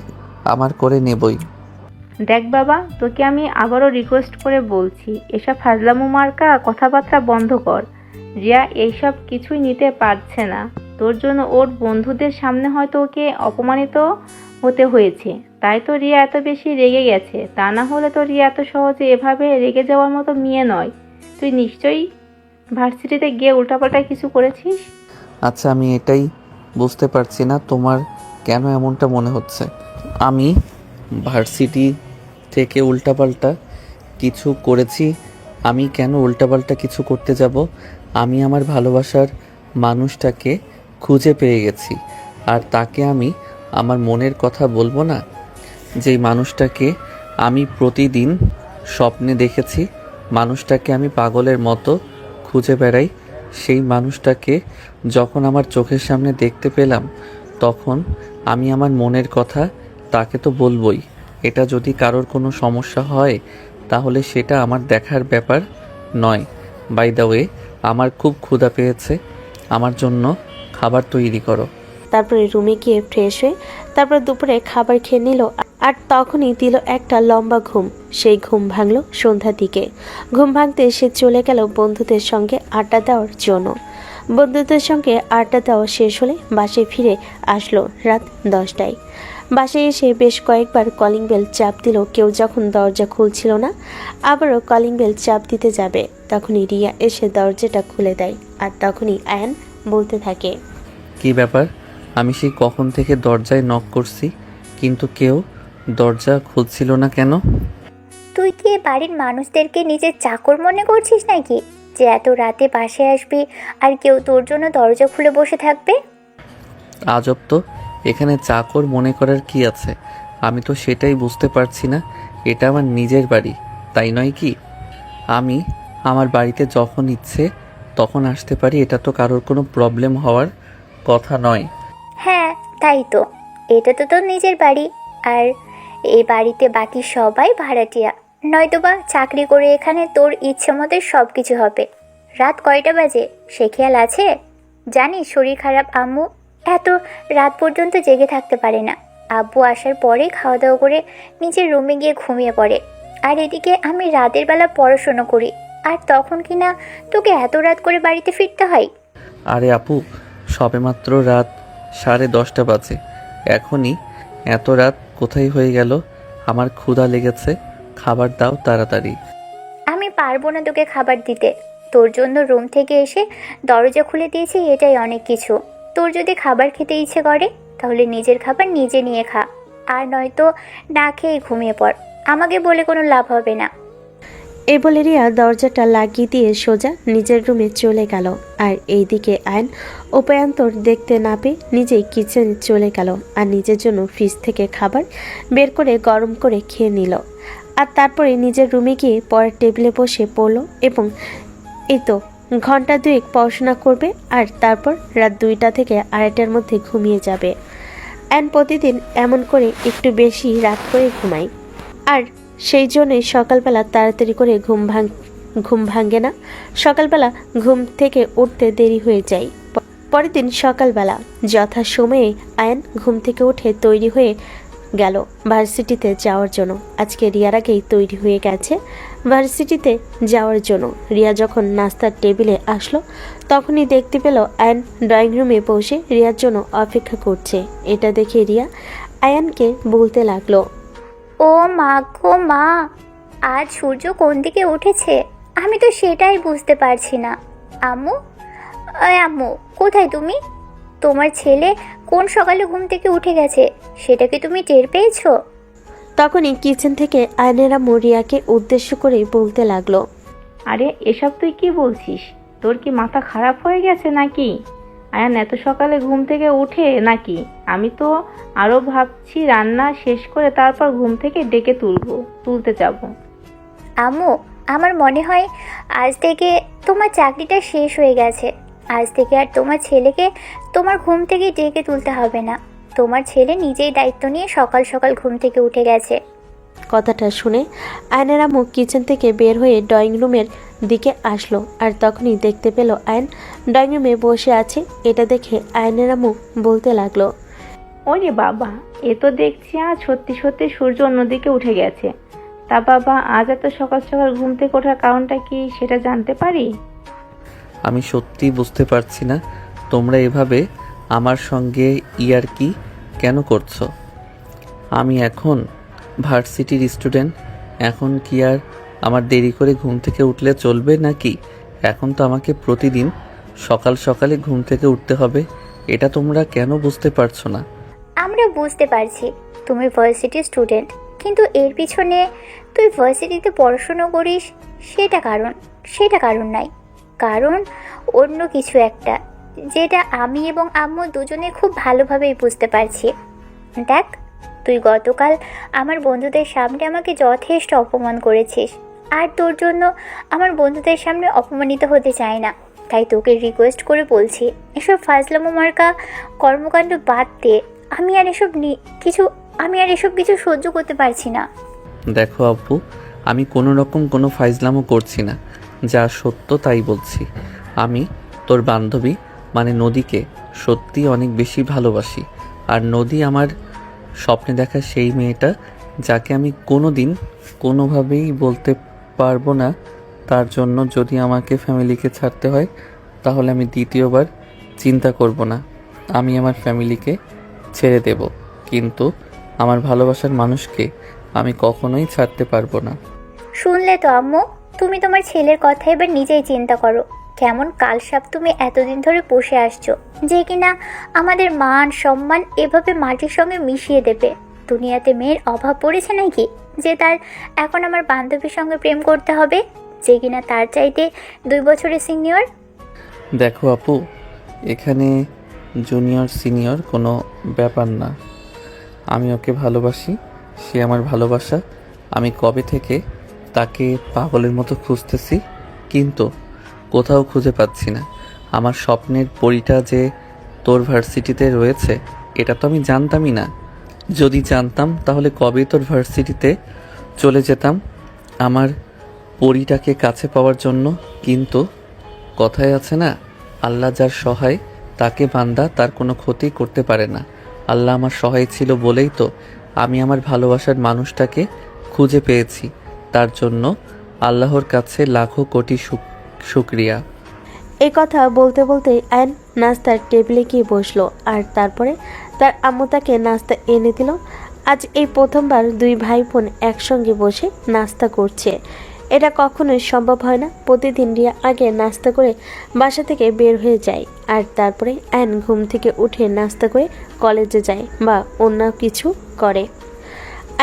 S1: আমার করে নেবই।
S4: দেখ বাবা, তোকে আমি আবারও রিকোয়েস্ট করে বলছি, এসব ফাজলামো মার্কা কথাবার্তা বন্ধ কর। রিয়া এইসব কিছুই নিতে পারছে না। তোর জন্য ওর বন্ধুদের সামনে হয়তো ওকে অপমানিত হতে হয়েছে, তাই তো রিয়া এত বেশি রেগে গেছে। তা না হলে তো রিয়া এত সহজে এভাবে রেগে যাওয়ার মতো মেয়ে নয়। তুই নিশ্চয়ই ভার্সিটিতে গিয়ে উল্টাপাল্টা কিছু করেছিস।
S1: আচ্ছা, আমি এটাই বুঝতে পারছি না তোমার কেন এমনটা মনে হচ্ছে। আমি ভার্সিটি থেকে উল্টাপাল্টা কিছু করেছি? আমি কেন উল্টাপাল্টা কিছু করতে যাব? আমি আমার ভালোবাসার মানুষটাকে খুঁজে পেয়ে গেছি, আর তাকে আমি আমার মনের কথা বলবো না? যেই মানুষটাকে আমি প্রতিদিন স্বপ্নে দেখেছি, মানুষটাকে আমি পাগলের মতো খুঁজে বেড়াই, সেই মানুষটাকে যখন আমার চোখের সামনে দেখতে পেলাম, তখন আমি আমার মনের কথা তাকে তো বলবই। এটা যদি কারোর কোনো সমস্যা হয় তাহলে সেটা আমার দেখার ব্যাপার নয়। বাই দ্য ওয়ে, আমার খুব ক্ষুধা পেয়েছে, আমার জন্য খাবার তৈরি করো।
S3: তারপরে রুমে গিয়ে ফ্রেশ হয়ে তারপর দুপুরে খাবার খেয়ে নিল। আর তখনই দিল একটা লম্বা ঘুম। সেই ঘুম ভাঙল সন্ধ্যার দিকে। ঘুম ভাঙতে সে চলে গেল বন্ধুদের সঙ্গে আড্ডা দেওয়ার জন্য। বন্ধুদের সঙ্গে আড্ডা দেওয়া শেষ হলে বাসায় ফিরে আসলো রাত 10টায়। বাসায় এসে বেশ কয়েকবার কলিং বেল চাপ দিল, কেউ যখন দরজা খুলছিল না, আবারও কলিং বেল চাপ দিতে যাবে, তখনই রিয়া এসে দরজাটা খুলে দেয়। আর তখনই আয়ান বলতে থাকে,
S1: কি ব্যাপার? আমি সেই কখন থেকে দরজায় নক করছি, কিন্তু কেউ দরজা খুলছিল না কেন?
S5: তুই কি এ বাড়ির মানুষদেরকে নিজের চাকর মনে করছিস নাকি, যে এত রাতে বাসায় আসবি আর কেউ তোর জন্য দরজা খুলে বসে থাকবে?
S1: আজব তো, এখানে চাকর মনে করার কি আছে? আমি তো সেটাই বুঝতে পারছি না। এটা আমার নিজের বাড়ি, তাই নয় কি? আমি আমার বাড়িতে যখন ইচ্ছে তখন আসতে পারি, এটা তো কারোর কোনো প্রবলেম হওয়ার কথা নয়।
S5: হ্যাঁ, তাই তো। এটা তো তোর নিজের বাড়ি, আর এই বাড়িতে বাকি সবাই ভাড়াটিয়া, নয়তোবা চাকরি করে এখানে তোর ইচ্ছে মতো সব কিছু হবে। রাত কয়টা বাজে সে খেয়াল আছে? জানিস শরীর খারাপ আম্মু এত রাত পর্যন্ত জেগে থাকতে পারে না। আব্বু আসার পরে খাওয়া দাওয়া করে নিজের রুমে গিয়ে ঘুমিয়ে পড়ে, আর এদিকে আমি রাতের বেলা পড়াশোনা করি, আর তখন কিনা তোকে এত রাত করে বাড়িতে ফিরতে হয়।
S1: আরে আপু, সবেমাত্র রাত 10:30 বাজে, এখনই এত রাত কোথায় হয়ে গেল? আমার ক্ষুধা লেগেছে, খাবার দাও তাড়াতাড়ি।
S5: আমি পারবো না তোকে খাবার দিতে। তোর জন্য রুম থেকে এসে দরজা খুলে দিয়েছি, এটাই অনেক কিছু। তোর যদি খাবার খেতে ইচ্ছে করে তাহলে নিজের খাবার নিজে নিয়ে খা, আর নয়তো না খেয়ে ঘুমিয়ে পড়। আমাকে বলে কোনো লাভ হবে না।
S3: এই বলে রিয়া দরজাটা লাগিয়ে দিয়ে সোজা নিজের রুমে চলে গেল। আর এইদিকে আয়ন উপায়ান্তর দেখতে না পেয়ে নিজেই কিচেনে চলে গেল আর নিজের জন্য ফ্রিজ থেকে খাবার বের করে গরম করে খেয়ে নিল। আর তারপরে নিজের রুমে গিয়ে পরের টেবিলে বসে পড়ল এবং এই তো ঘন্টা দুয়েক পড়াশোনা করবে, আর তারপর রাত 2টা থেকে 2:30টার মধ্যে ঘুমিয়ে যাবে। আয়ন প্রতিদিন এমন করে একটু বেশি রাত করে ঘুমায়, আর সেই জন্যই সকালবেলা তাড়াতাড়ি করে ঘুম ভাঙে না। সকালবেলা ঘুম থেকে উঠতে দেরি হয়ে যায়। পরের দিন সকালবেলা যথাসময়ে আয়ন ঘুম থেকে উঠে তৈরি হয়ে গেল ভার্সিটিতে যাওয়ার জন্য। আজকে রিয়ার আগেই তৈরি হয়ে গেছে ভার্সিটিতে যাওয়ার জন্য। রিয়া যখন নাস্তার টেবিলে আসলো তখনই দেখতে পেল আয়ন ড্রয়িং রুমে বসে রিয়ার জন্য অপেক্ষা করছে। এটা দেখে রিয়া আয়ানকে বলতে লাগলো,
S5: ও মা গো মা, আজ সূর্য কোন দিকে উঠেছে আমি তো সেটাই বুঝতে পারছি না। আম্মু, আম্মু কোথায় তুমি? তোমার ছেলে কোন সকালে ঘুম থেকে উঠে গেছে সেটা কি তুমি টের পেয়েছো?
S3: তখনই কিচেন থেকে আয়নেরা রিয়াকে উদ্দেশ্য করে বলতে লাগলো,
S4: আরে এসব তুই কি বলছিস? তোর কি মাথা খারাপ হয়ে গেছে নাকি? আয়ান এত সকালে ঘুম থেকে উঠে নাকি? আমি তো আরও ভাবছি রান্না শেষ করে তারপর ঘুম থেকে ডেকে তুলতে যাব।
S5: আম্মু, আমার মনে হয় আজ থেকে তোমার চাকরিটা শেষ হয়ে গেছে। আজ থেকে আর তোমার ছেলেকে তোমার ঘুম থেকে ডেকে তুলতে হবে না। তোমার ছেলে নিজেই দায়িত্ব নিয়ে সকাল সকাল ঘুম থেকে উঠে গেছে।
S3: কথাটা শুনে আয়নের আম্মু কিচেন থেকে বের হয়ে ড্রয়িং রুমের দিকে আসলো, আর তখনই দেখতে পেল আয়ন ড্রয়িং রুমে বসে আছে। এটা দেখে আয়নের আম্মু বলতে লাগলো,
S4: ওরে বাবা, এ তো দেখছি আজ সত্যি সত্যি সূর্য অন্যদিকে উঠে গেছে। তা বাবা, আজ এত সকাল সকাল ঘুম থেকে ওঠার কারণটা কি সেটা জানতে পারি?
S1: আমি সত্যি বুঝতে পারছি না তোমরা এভাবে আমার সঙ্গে ইয়ার্কি কেন করছো। আমি এখন ভার্সিটির স্টুডেন্ট, এখন কি আর আমার দেরি করে ঘুম থেকে উঠলে চলবে নাকি? এখন তো আমাকে প্রতিদিন সকাল সকালে ঘুম থেকে উঠতে হবে। এটা তোমরা কেন বুঝতে পারছো না?
S5: আমরা বুঝতে পারছি তুমি ভার্সিটির স্টুডেন্ট, কিন্তু এর পিছনে তুই ভার্সিটিতে পড়াশুনো করিস সেটা কারণ নাই। কারণ অন্য কিছু একটা, যেটা আমি এবং আম্মু দুজনে খুব ভালোভাবেই বুঝতে পারছি। দেখ, তুই গতকাল আমার বন্ধুদের সামনে আমাকে যথেষ্ট অপমান করেছিস, আর তোর জন্য আমার বন্ধুদের সামনে অপমানিত হতে চাই না। তাই তোকে রিকোয়েস্ট করে বলছি, এসব ফাজলামো মার্কা কর্মকাণ্ড বাদ দে। আমি আর এসব কিছু সহ্য করতে পারছি না।
S1: দেখো আব্বু, আমি কোনো ফাইজলামও করছি না, যা সত্য তাই বলছি। আমি তোর বান্ধবী মানে নদীকে সত্যি অনেক বেশি ভালোবাসি। আর নদী আমার স্বপ্নে দেখা সেই মেয়েটা, যাকে আমি কোনোভাবেই বলতে পারবো না। তার জন্য যদি আমাকে ফ্যামিলিকে ছাড়তে হয়, তাহলে আমি দ্বিতীয়বার চিন্তা করব না। আমি আমার ফ্যামিলিকে ছেড়ে দেব, কিন্তু আমার ভালোবাসার মানুষকে আমি কখনোই ছাড়তে পারবো না।
S5: শুনলে তো আম্মু, তুমি তোমার ছেলের কথা এবার নিজেই চিন্তা করো। কেমন কালসাপ তুমি এতদিন ধরে বসে আসছো, যে কিনা আমাদের মান সম্মান এভাবে মাটির সঙ্গে মিশিয়ে দেবে। দুনিয়াতে মেয়ের অভাব পড়েছে নাকি যে তার এখন আমার বান্ধবীর সঙ্গে প্রেম করতে হবে, যে কিনা তার চাইতে 2 বছরের সিনিয়র?
S1: দেখো আপু, এখানে জুনিয়র সিনিয়র কোনো ব্যাপার না। আমি ওকে ভালোবাসি, সে আমার ভালোবাসা। আমি কবে থেকে তাকে পাগলের মতো খুঁজতেছি, কিন্তু কোথাও খুঁজে পাচ্ছি না। আমার স্বপ্নের পরীটা যে তোর ভার্সিটিতে রয়েছে, এটা তো আমি জানতামই না। যদি জানতাম তাহলে কবেই তোর ভার্সিটিতে চলে যেতাম আমার পরীটাকে কাছে পাওয়ার জন্য। কিন্তু কথায় আছে না, আল্লাহ যার সহায় তাকে বান্দা তার কোনো ক্ষতি করতে পারে না। আল্লাহ আমার সহায় ছিল বলেই তো আমি আমার ভালোবাসার মানুষটাকে খুঁজে পেয়েছি। তার জন্য আল্লাহর কাছে লাখো কোটি শুকরিয়া।
S3: এই কথা বলতে বলতেই আয়ন নাস্তার টেবিলে গিয়ে বসলো, আর তারপরে তার আম্মু তাকে নাস্তা এনে দিল। আজ এই প্রথমবার 2 ভাই বোন একসঙ্গে বসে নাস্তা করছে। এটা কখনোই সম্ভব হয় না। প্রতিদিন রিয়া আগে নাস্তা করে বাসা থেকে বের হয়ে যায়, আর তারপরে আয়ন ঘুম থেকে উঠে নাস্তা করে কলেজে যায় বা অন্য কিছু করে।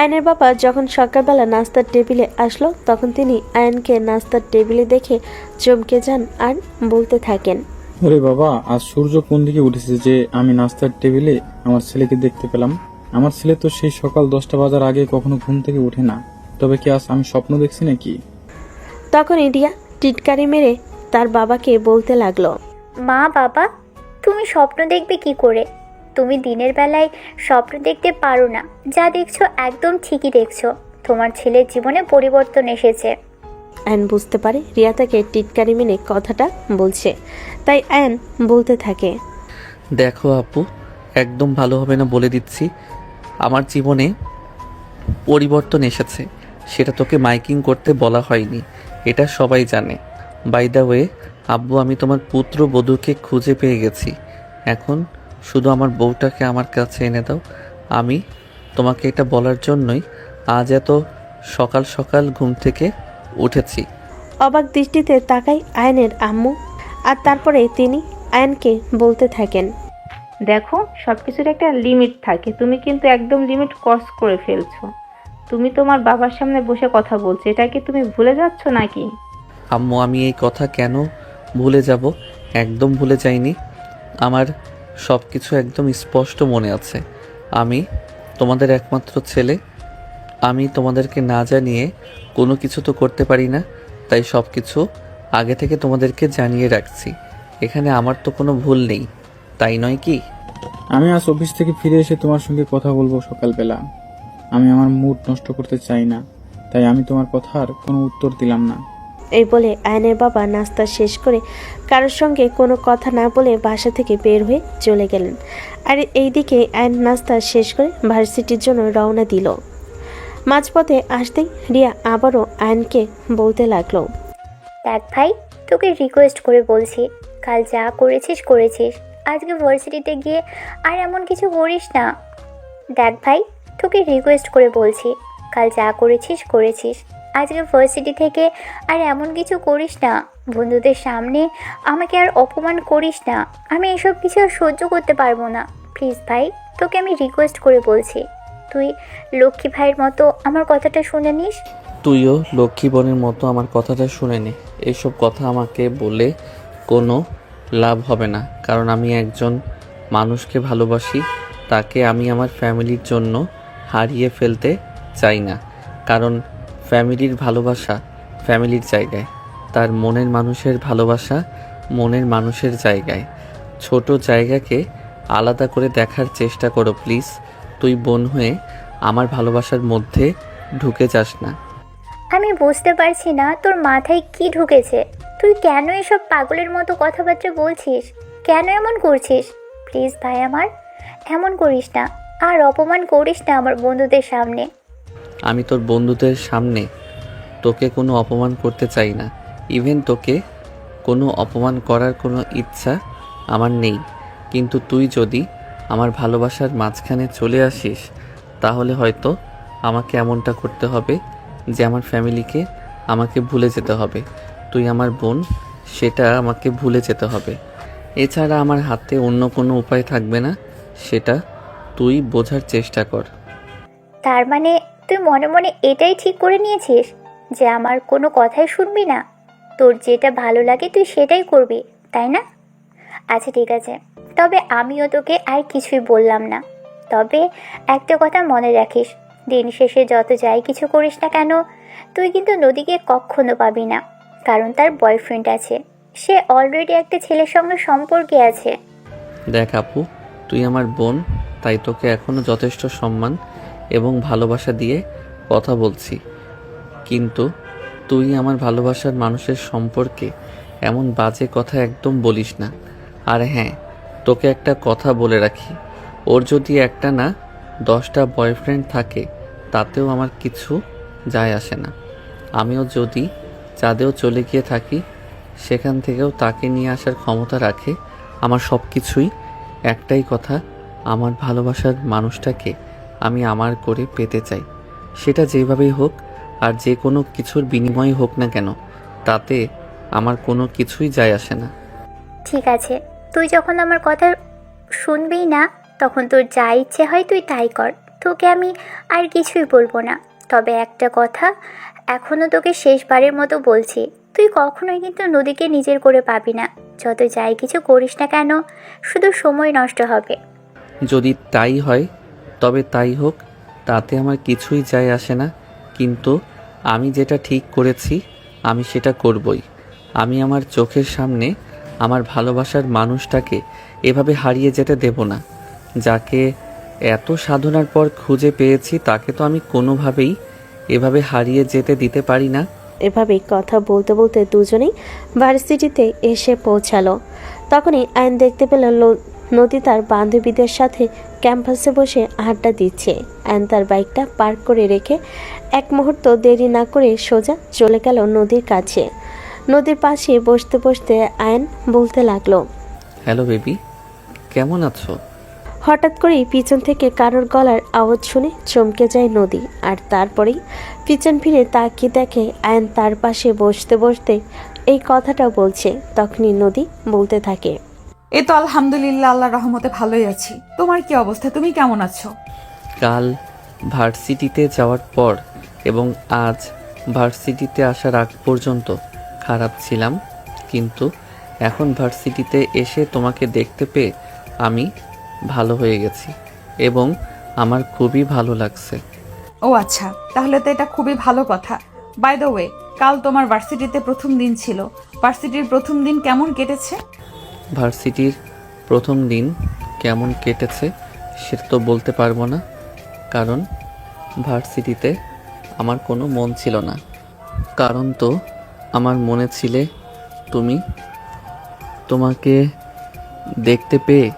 S3: আয়নের বাবা যখন সকালবেলা নাস্তার টেবিলে আসলো, তখন তিনি আয়নকে নাস্তার টেবিলে দেখে চমকে যান আর বলতে থাকেন,
S7: ওরে বাবা, আজ সূর্য কোন দিকে উঠেছে যে আমি নাস্তার টেবিলে আমার ছেলেকে দেখতে পেলাম। আমার ছেলে তো সেই সকাল 10টা বাজার আগে কখনো ঘুম থেকে ওঠে না। তবে কি আজ আমি স্বপ্ন দেখছি নাকি?
S3: তখন রিয়া টিটকারি মেরে তার বাবাকে বলতে লাগলো,
S5: মা বাবা, তুমি স্বপ্ন দেখবে কি করে? তুমি দিনের বেলায় স্বপ্ন দেখতে পারো না। যা দেখছো একদম ঠিকই দেখছো। তোমার ছেলের জীবনে পরিবর্তন এসেছে।
S3: আয়ন বুঝতে পারে রিয়া তাকে টিটকারি মেনে কথাটা বলছে, তাই আয়ন বলতে থাকে,
S1: দেখো আপু, একদম ভালো হবে না বলে দিচ্ছি। আমার জীবনে পরিবর্তন এসেছে, সেটা তোকে মাইকিং করতে বলা হয়নি, এটা সবাই জানে। বাই দ্য ওয়ে আব্বু, আমি তোমার পুত্র বধূকে খুঁজে পেয়ে গেছি। এখন শুধু আমার বউটাকে আমার কাছে এনে দাও। আমি তোমাকে এটা বলার জন্যই আজ এত সকাল সকাল ঘুম থেকে উঠেছি।
S3: অবাক দৃষ্টিতে তাকায় আয়নের আম্মু, আর তারপরে তিনি আয়নকে বলতে থাকেন,
S4: দেখো, সবকিছুর একটা লিমিট থাকে। তুমি কিন্তু একদম লিমিট ক্রস করে ফেলছো। তুমি তোমার বাবার সামনে বসে কথা বলছো, এটা কি তুমি ভুলে যাচ্ছ নাকি?
S1: আম্মু, আমি এই কথা কেন ভুলে যাব? একদম ভুলে যাইনি। আমার সব কিছু একদম স্পষ্ট মনে আছে। আমি তোমাদের একমাত্র ছেলে। আমি তোমাদেরকে না জানিয়ে কোনো কিছু তো করতে পারি না, তাই সব কিছু আগে থেকে তোমাদেরকে জানিয়ে রাখছি। এখানে আমার তো কোনো ভুল নেই, তাই নয় কি?
S7: আমি আজ অফিস থেকে ফিরে এসে তোমার সঙ্গে কথা বলবো সকালবেলা। আমি আমার মুড নষ্ট করতে চাই না, তাই আমি তোমার কথার কোনো উত্তর দিলাম না।
S3: এই বলে আয়নের বাবা নাস্তা শেষ করে কারোর সঙ্গে কোনো কথা না বলে বাসা থেকে বের হয়ে চলে গেলেন। আর এইদিকে আয়ন নাস্তা শেষ করে ভার্সিটির জন্য রওনা দিল। মাঝপথে আসতেই রিয়া আবারও আয়নকে বলতে লাগলো,
S5: দেখ ভাই, তোকে রিকোয়েস্ট করে বলছি, কাল যা করেছিস করেছিস, আজকে ভার্সিটিতে গিয়ে আর এমন কিছু করিস না। দেখ ভাই, তোকে রিকোয়েস্ট করে বলছি, কাল যা করেছিস করেছিস, আজকে ভার্সিটি থেকে আর এমন কিছু করিস না। বন্ধুদের সামনে আমাকে আর অপমান করিস না। আমি এসব কিছু আর সহ্য করতে পারবো না। প্লিজ ভাই, তোকে আমি রিকোয়েস্ট করে বলছি, তুই লক্ষ্মী ভাইয়ের মতো আমার কথাটা শুনে নিস।
S1: তুইও লক্ষ্মী বোনের মতো আমার কথাটা শুনে নে। এইসব কথা আমাকে বলে কোনো লাভ হবে না, কারণ আমি একজন মানুষকে ভালোবাসি, তাকে আমি আমার ফ্যামিলির জন্য হারিয়ে ফেলতে চাই না। কারণ ফ্যামিলির ভালোবাসা ফ্যামিলির জায়গায়, তার মনের মানুষের ভালোবাসা মনের মানুষের জায়গায়। ছোট জায়গাকে আলাদা করে দেখার চেষ্টা করো প্লিজ। তুই বোন হয়ে আমার ভালোবাসার মধ্যে ঢুকে যাস না।
S5: আমি বুঝতে পারছি না তোর মাথায় কি ঢুকেছে। তুই কেন এসব পাগলের মতো কথাবার্তা বলছিস? কেন এমন করছিস? প্লিজ ভাই আমার, এমন করিস না, আর অপমান করিস না আমার বন্ধুদের সামনে।
S1: আমি তোর বন্ধুদের সামনে তোকে কোনো অপমান করতে চাই না। ইভেন তোকে কোনো অপমান করার কোনো ইচ্ছা আমার নেই। কিন্তু তুই যদি আমার ভালোবাসার মাঝখানে চলে আসিস, তাহলে হয়তো আমাকে এমনটা করতে হবে যে আমার ফ্যামিলিকে আমাকে ভুলে যেতে হবে। তুই আমার বোন, সেটা আমাকে ভুলে যেতে হবে। এছাড়া আমার হাতে অন্য কোনো উপায় থাকবে না, সেটা তুই বোঝার চেষ্টা কর।
S5: তার মানে তুই মনে মনে এটাই ঠিক করে নিয়েছিস যে আমার কোনো কথাই শুনবি না? তোর যেটা ভালো লাগে তুই সেটাই করবি, তাই না? আচ্ছা ঠিক আছে, তবে আমিও তোকে আর কিছুই বললাম না। তবে একটা কথা মনে রাখিস, দিন শেষে যত যাই কিছু করিস না কেন, তুই কিন্তু নদীকে কখনো পাবি না, কারণ তার বয়ফ্রেন্ড আছে। সে অলরেডি একটা ছেলের সঙ্গে সম্পর্কে আছে।
S1: দেখ আপু, তুই আমার বোন, তাই তোকে এখনও যথেষ্ট সম্মান এবং ভালোবাসা দিয়ে কথা বলছি। কিন্তু তুই আমার ভালোবাসার মানুষের সম্পর্কে এমন বাজে কথা একদম বলিস না। আর হ্যাঁ, তোকে একটা কথা বলে রাখি, ওর যদি একটা না 10টা বয়ফ্রেন্ড থাকে, তাতেও আমার কিছু যায় আসে না। আমিও যদি চাঁদেও চলে গিয়ে থাকি, সেখান থেকেও তাকে নিয়ে আসার ক্ষমতা রাখে। আমার সব কিছুই একটাই কথা, আমার ভালোবাসার মানুষটাকে আমি আমার করে পেতে চাই। সেটা যেভাবেই হোক আর যে কোনো কিছুর বিনিময়ে হোক না কেন, তাতে আমার কোনো কিছুই যায় আসে না।
S5: ঠিক আছে, তুই যখন আমার কথা শুনবি না, তখন তোর যা ইচ্ছে হয় তুই তাই কর। তোকে আমি আর কিছুই বলবো না। তবে একটা কথা এখনও তোকে শেষবারের মতো বলছি, তুই কখনোই কিন্তু নদীকে নিজের করে পাবি না। যত যাই কিছু করিস না কেন, শুধু সময় নষ্ট হবে।
S1: যদি তাই হয় তবে তাই হোক, তাতে আমার কিছুই যায় আসে না। কিন্তু আমি যেটা ঠিক করেছি আমি সেটা করবই। আমি আমার চোখের সামনে আমার ভালোবাসার মানুষটাকে এভাবে হারিয়ে যেতে দেব না। যাকে এত সাধনার পর খুঁজে পেয়েছি, তাকে তো আমি কোনোভাবেই এভাবে হারিয়ে যেতে দিতে পারি না।
S3: এভাবেই কথা বলতে বলতে দুজনেই ভার্সিটিতে এসে পৌঁছালো। তখনই আয়ন দেখতে পেল নদী তার বান্ধবীদের সাথে ক্যাম্পাসে বসে আড্ডা দিচ্ছে। আয়ন তার বাইকটা পার্ক করে রেখে এক মুহূর্ত দেরি না করে সোজা চলে গেল নদীর কাছে। নদীর পাশে বসতে বসতে আয়ন বলতে লাগলো,
S1: হ্যালো বেবি, কেমন আছো?
S3: হঠাৎ করেই পিছন থেকে কারোর গলার আওয়াজ শুনে চমকে যায় নদী। আর তারপরেই পিছন ফিরে তাকিয়ে দেখে আয়ন তার পাশে বসতে বসতে এই কথাটা বলছে। তখনই নদী বলতে থাকে,
S2: এ তো আলহামদুলিল্লাহ, আল্লাহর রহমতে ভালোই আছি। তোমার কি অবস্থা? তুমি কেমন আছো?
S1: কাল ভার্সিটিতে যাওয়ার পর এবং আজ ভার্সিটিতে আসার আগ পর্যন্ত খারাপ ছিলাম, কিন্তু এখন ভার্সিটিতে এসে তোমাকে দেখতে পেয়ে আমি ভালো হয়ে গেছি এবং আমার খুবই ভালো লাগছে।
S2: ও আচ্ছা, তাহলে তো এটা খুবই ভালো কথা। বাই দ্য ওয়ে, কাল তোমার ভার্সিটিতে প্রথম দিন ছিল। ভার্সিটির প্রথম দিন কেমন কেটেছে?
S1: ভার্সিটির প্রথম দিন কেমন কেটেছে সেটা তো বলতে পারবো না, কারণ ভার্সিটিতে আমার কোনো মন ছিল না। কারণ তো আমার মনে ছিলে তুমি। তোমাকে দেখতে পেয়ে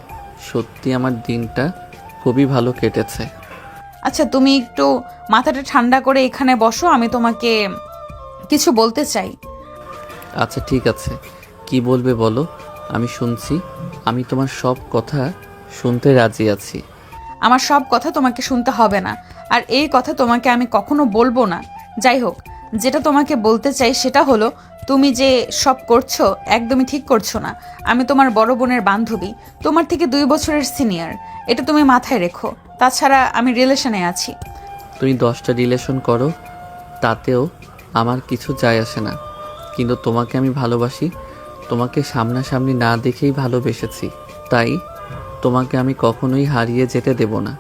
S1: সত্যি আমার দিনটা খুবই ভালো কেটেছে।
S2: আচ্ছা, তুমি একটু মাথাটা ঠান্ডা করে এখানে বসো, আমি তোমাকে কিছু বলতে চাই।
S1: আচ্ছা ঠিক আছে, কি বলবে বলো, আমি শুনছি। আমি তোমার সব কথা শুনতে রাজি আছি।
S2: আমার সব কথা তোমাকে শুনতে হবে না, আর এই কথা তোমাকে আমি কখনো বলবো না। যাই হোক, যেটা তোমাকে বলতে চাই সেটা হলো, তুমি যে সব করছো একদমই ঠিক করছো না। আমি তোমার বড় বোনের বান্ধবী, তোমার থেকে 2 বছরের সিনিয়র, এটা তুমি মাথায় রেখো। তাছাড়া আমি রিলেশনে আছি।
S1: তুমি 10টা রিলেশন করো, তাতেও আমার কিছু যায় আসে না, কিন্তু তোমাকে আমি ভালোবাসি। তোমাকে সামনাসামনি না দেখেই ভালোবেসেছি, তাই তোমাকে আমি কখনোই হারিয়ে যেতে দেব না।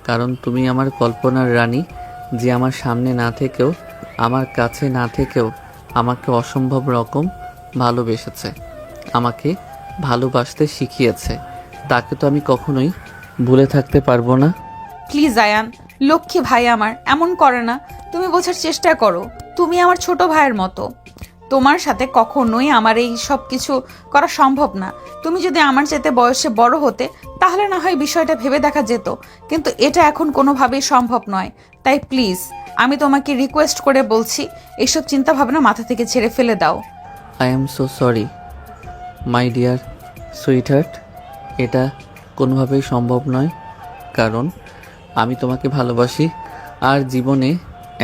S1: কারণ তুমি আমার কল্পনার রানী, যে আমার সামনে না থেকেও, আমার কাছে না থেকেও আমাকে অসম্ভব রকম ভালোবেসেছে, আমাকে ভালোবাসতে শিখিয়েছে। তাকে তো আমি কখনোই ভুলে থাকতে পারবো না।
S2: প্লিজ আয়ান, লক্ষ্মী ভাই আমার, এমন করে না। তুমি বোঝার চেষ্টা করো, তুমি আমার ছোট ভাইয়ের মতো। তোমার সাথে কখনোই আমার এই সব কিছু করা সম্ভব না। তুমি যদি আমার চাইতে বয়সে বড় হতে, তাহলে না হয় বিষয়টা ভেবে দেখা যেত, কিন্তু এটা এখন কোনোভাবেই সম্ভব নয়। তাই প্লিজ, আমি তোমাকে রিকোয়েস্ট করে বলছি, এইসব চিন্তা ভাবনা মাথা থেকে ছেড়ে ফেলে দাও।
S1: I am so sorry my dear sweetheart, এটা কোনোভাবেই সম্ভব নয়। কারণ আমি তোমাকে ভালোবাসি, আর জীবনে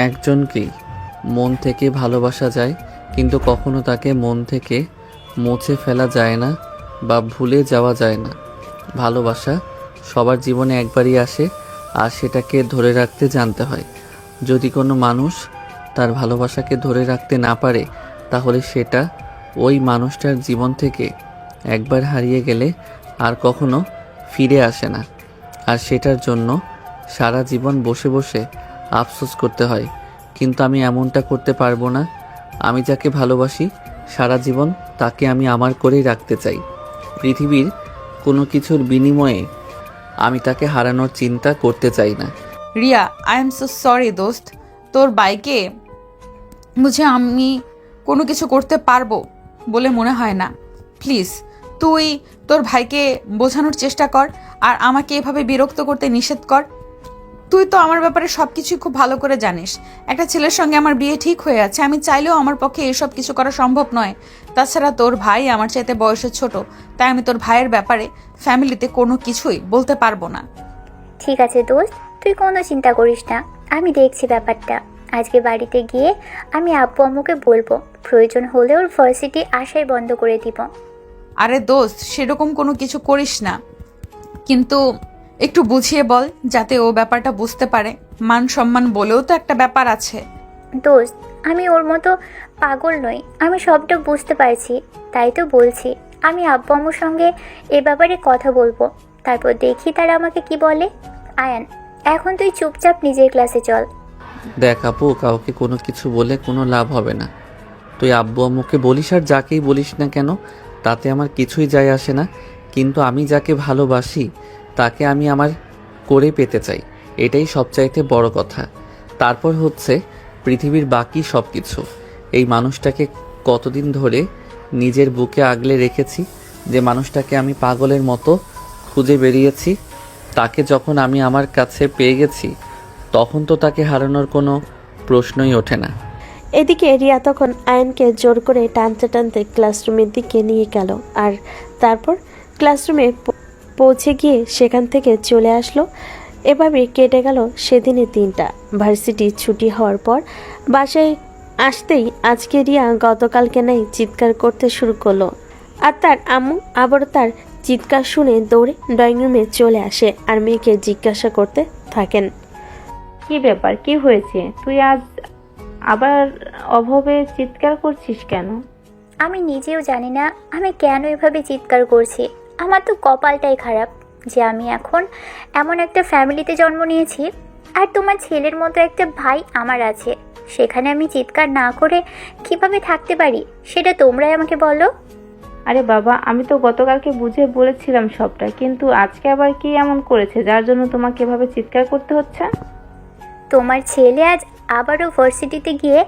S1: একজনকেই মন থেকে ভালোবাসা যায়, কিন্তু কখনো তাকে মন থেকে মুছে ফেলা যায় না বা ভুলে যাওয়া যায় না। ভালোবাসা সবার জীবনে একবারই আসে, আর সেটাকে ধরে রাখতে জানতে হয়। যদি কোনো মানুষ তার ভালোবাসাকে ধরে রাখতে না পারে, তাহলে সেটা ওই মানুষটার জীবন থেকে একবার হারিয়ে গেলে আর কখনো ফিরে আসে না, আর সেটার জন্য সারা জীবন বসে বসে আফসোস করতে হয়। কিন্তু আমি এমনটা করতে পারবো না। আমি যাকে ভালোবাসি সারা জীবন তাকে আমি আমার করেই রাখতে চাই। পৃথিবীর কোনো কিছুর বিনিময়ে আমি তাকে হারানোর চিন্তা করতে চাই না।
S2: Riya, I am so sorry দোস্ত। তোর বাইকে বুঝে আমি কোনো কিছু করতে পারবো বলে মনে হয় না। প্লিজ, তুই তোর ভাইকে বোঝানোর চেষ্টা কর, আর আমাকে এভাবে বিরক্ত করতে নিষেধ কর। তুই তো আমার ব্যাপারে সব কিছুই খুব ভালো করে জানিস। একটা ছেলের সঙ্গে আমার বিয়ে ঠিক হয়ে আছে, আমি চাইলেও আমার পক্ষে এসব কিছু করা সম্ভব নয়। তাছাড়া তোর ভাই আমার চাইতে বয়সে ছোট, তাই আমি তোর ভাইয়ের ব্যাপারে ফ্যামিলিতে কোনো কিছুই বলতে পারবো না।
S5: ঠিক আছে দোস্ত, তুই কোনো চিন্তা করিস না, আমি দেখছি ব্যাপারটা। আজকে বাড়িতে গিয়ে আমি আব্বু আম্মুকে বলবো, প্রয়োজন হলে ওর ভার্সিটি আসাই বন্ধ করে দিব।
S2: আরে দোস্ত, সেরকম কোনো কিছু করিস না, কিন্তু একটু বুঝিয়ে বল, যাতে ও ব্যাপারটা বুঝতে পারে। মান সম্মান বলেও তো একটা ব্যাপার আছে।
S5: দোস্ত, আমি ওর মতো পাগল নই, আমি সবটা বুঝতে পারছি। তাই তো বলছি, আমি আব্বু আম্মুর সঙ্গে এ ব্যাপারে কথা বলবো, তারপর দেখি তারা আমাকে কি বলে। আয়ান, এখন তুই চুপচাপ নিজের ক্লাসে চল।
S1: দেখ আপু, কাউকে কোনো কিছু বলে কোনো লাভ হবে না। তুই আব্বু আম্মুকে বলিস আর যাকেই বলিস না কেন, তাতে আমার কিছুই যায় আসে না। কিন্তু আমি যাকে ভালোবাসি তাকে আমি আমার করে পেতে চাই, এটাই সবচাইতে বড় কথা। তারপর হচ্ছে পৃথিবীর বাকি সব কিছু। এই মানুষটাকে কতদিন ধরে নিজের বুকে আগলে রেখেছি, যে মানুষটাকে আমি পাগলের মতো খুঁজে বেরিয়েছি, তাকে যখন আমি আমার কাছে পেয়ে গেছি, তখন তো তাকে হারানোর কোনো প্রশ্নই ওঠে না।
S3: এদিকে রিয়া তখন আয়নকে জোর করে টানতে টানতে ক্লাসরুমের দিকে নিয়ে গেল, আর তারপর ক্লাসরুমে পৌঁছে গিয়ে সেখান থেকে চলে আসলো। এভাবে কেটে গেল সেদিনের দিনটা। ভার্সিটি ছুটি হওয়ার পর বাসায় আসতেই আজকে রিয়া গতকালকে নাই চিৎকার করতে শুরু করলো, আর তার আম্মু আবারও তার চিৎকার শুনে দৌড়ে ড্রয়িং রুমে চলে আসে আর মেয়েকে জিজ্ঞাসা করতে থাকেন,
S4: কি ব্যাপার, কি হয়েছে? তুই আজ আবার অভাবে চিৎকার করছিস কেন?
S5: আমি নিজেও জানি না আমি কেন এভাবে চিৎকার করছি। আমার তো কপালটাই খারাপ যে আমি এখন এমন একটা ফ্যামিলিতে জন্ম নিয়েছি, আর তোমার ছেলের মতো একটা ভাই আমার আছে। সেখানে আমি চিৎকার না করে কিভাবে থাকতে পারি, সেটা তোমরাই আমাকে বলো।
S4: আরে বাবা, আমি তো গতকালকে বুঝে বলেছিলাম সবটা, কিন্তু আজকে আবার কি এমন করেছে যার জন্য তোমাকে এভাবে চিৎকার করতে হচ্ছে?
S5: তোমার ছেলে আজ আবারও ভার্সিটিতে গিয়ে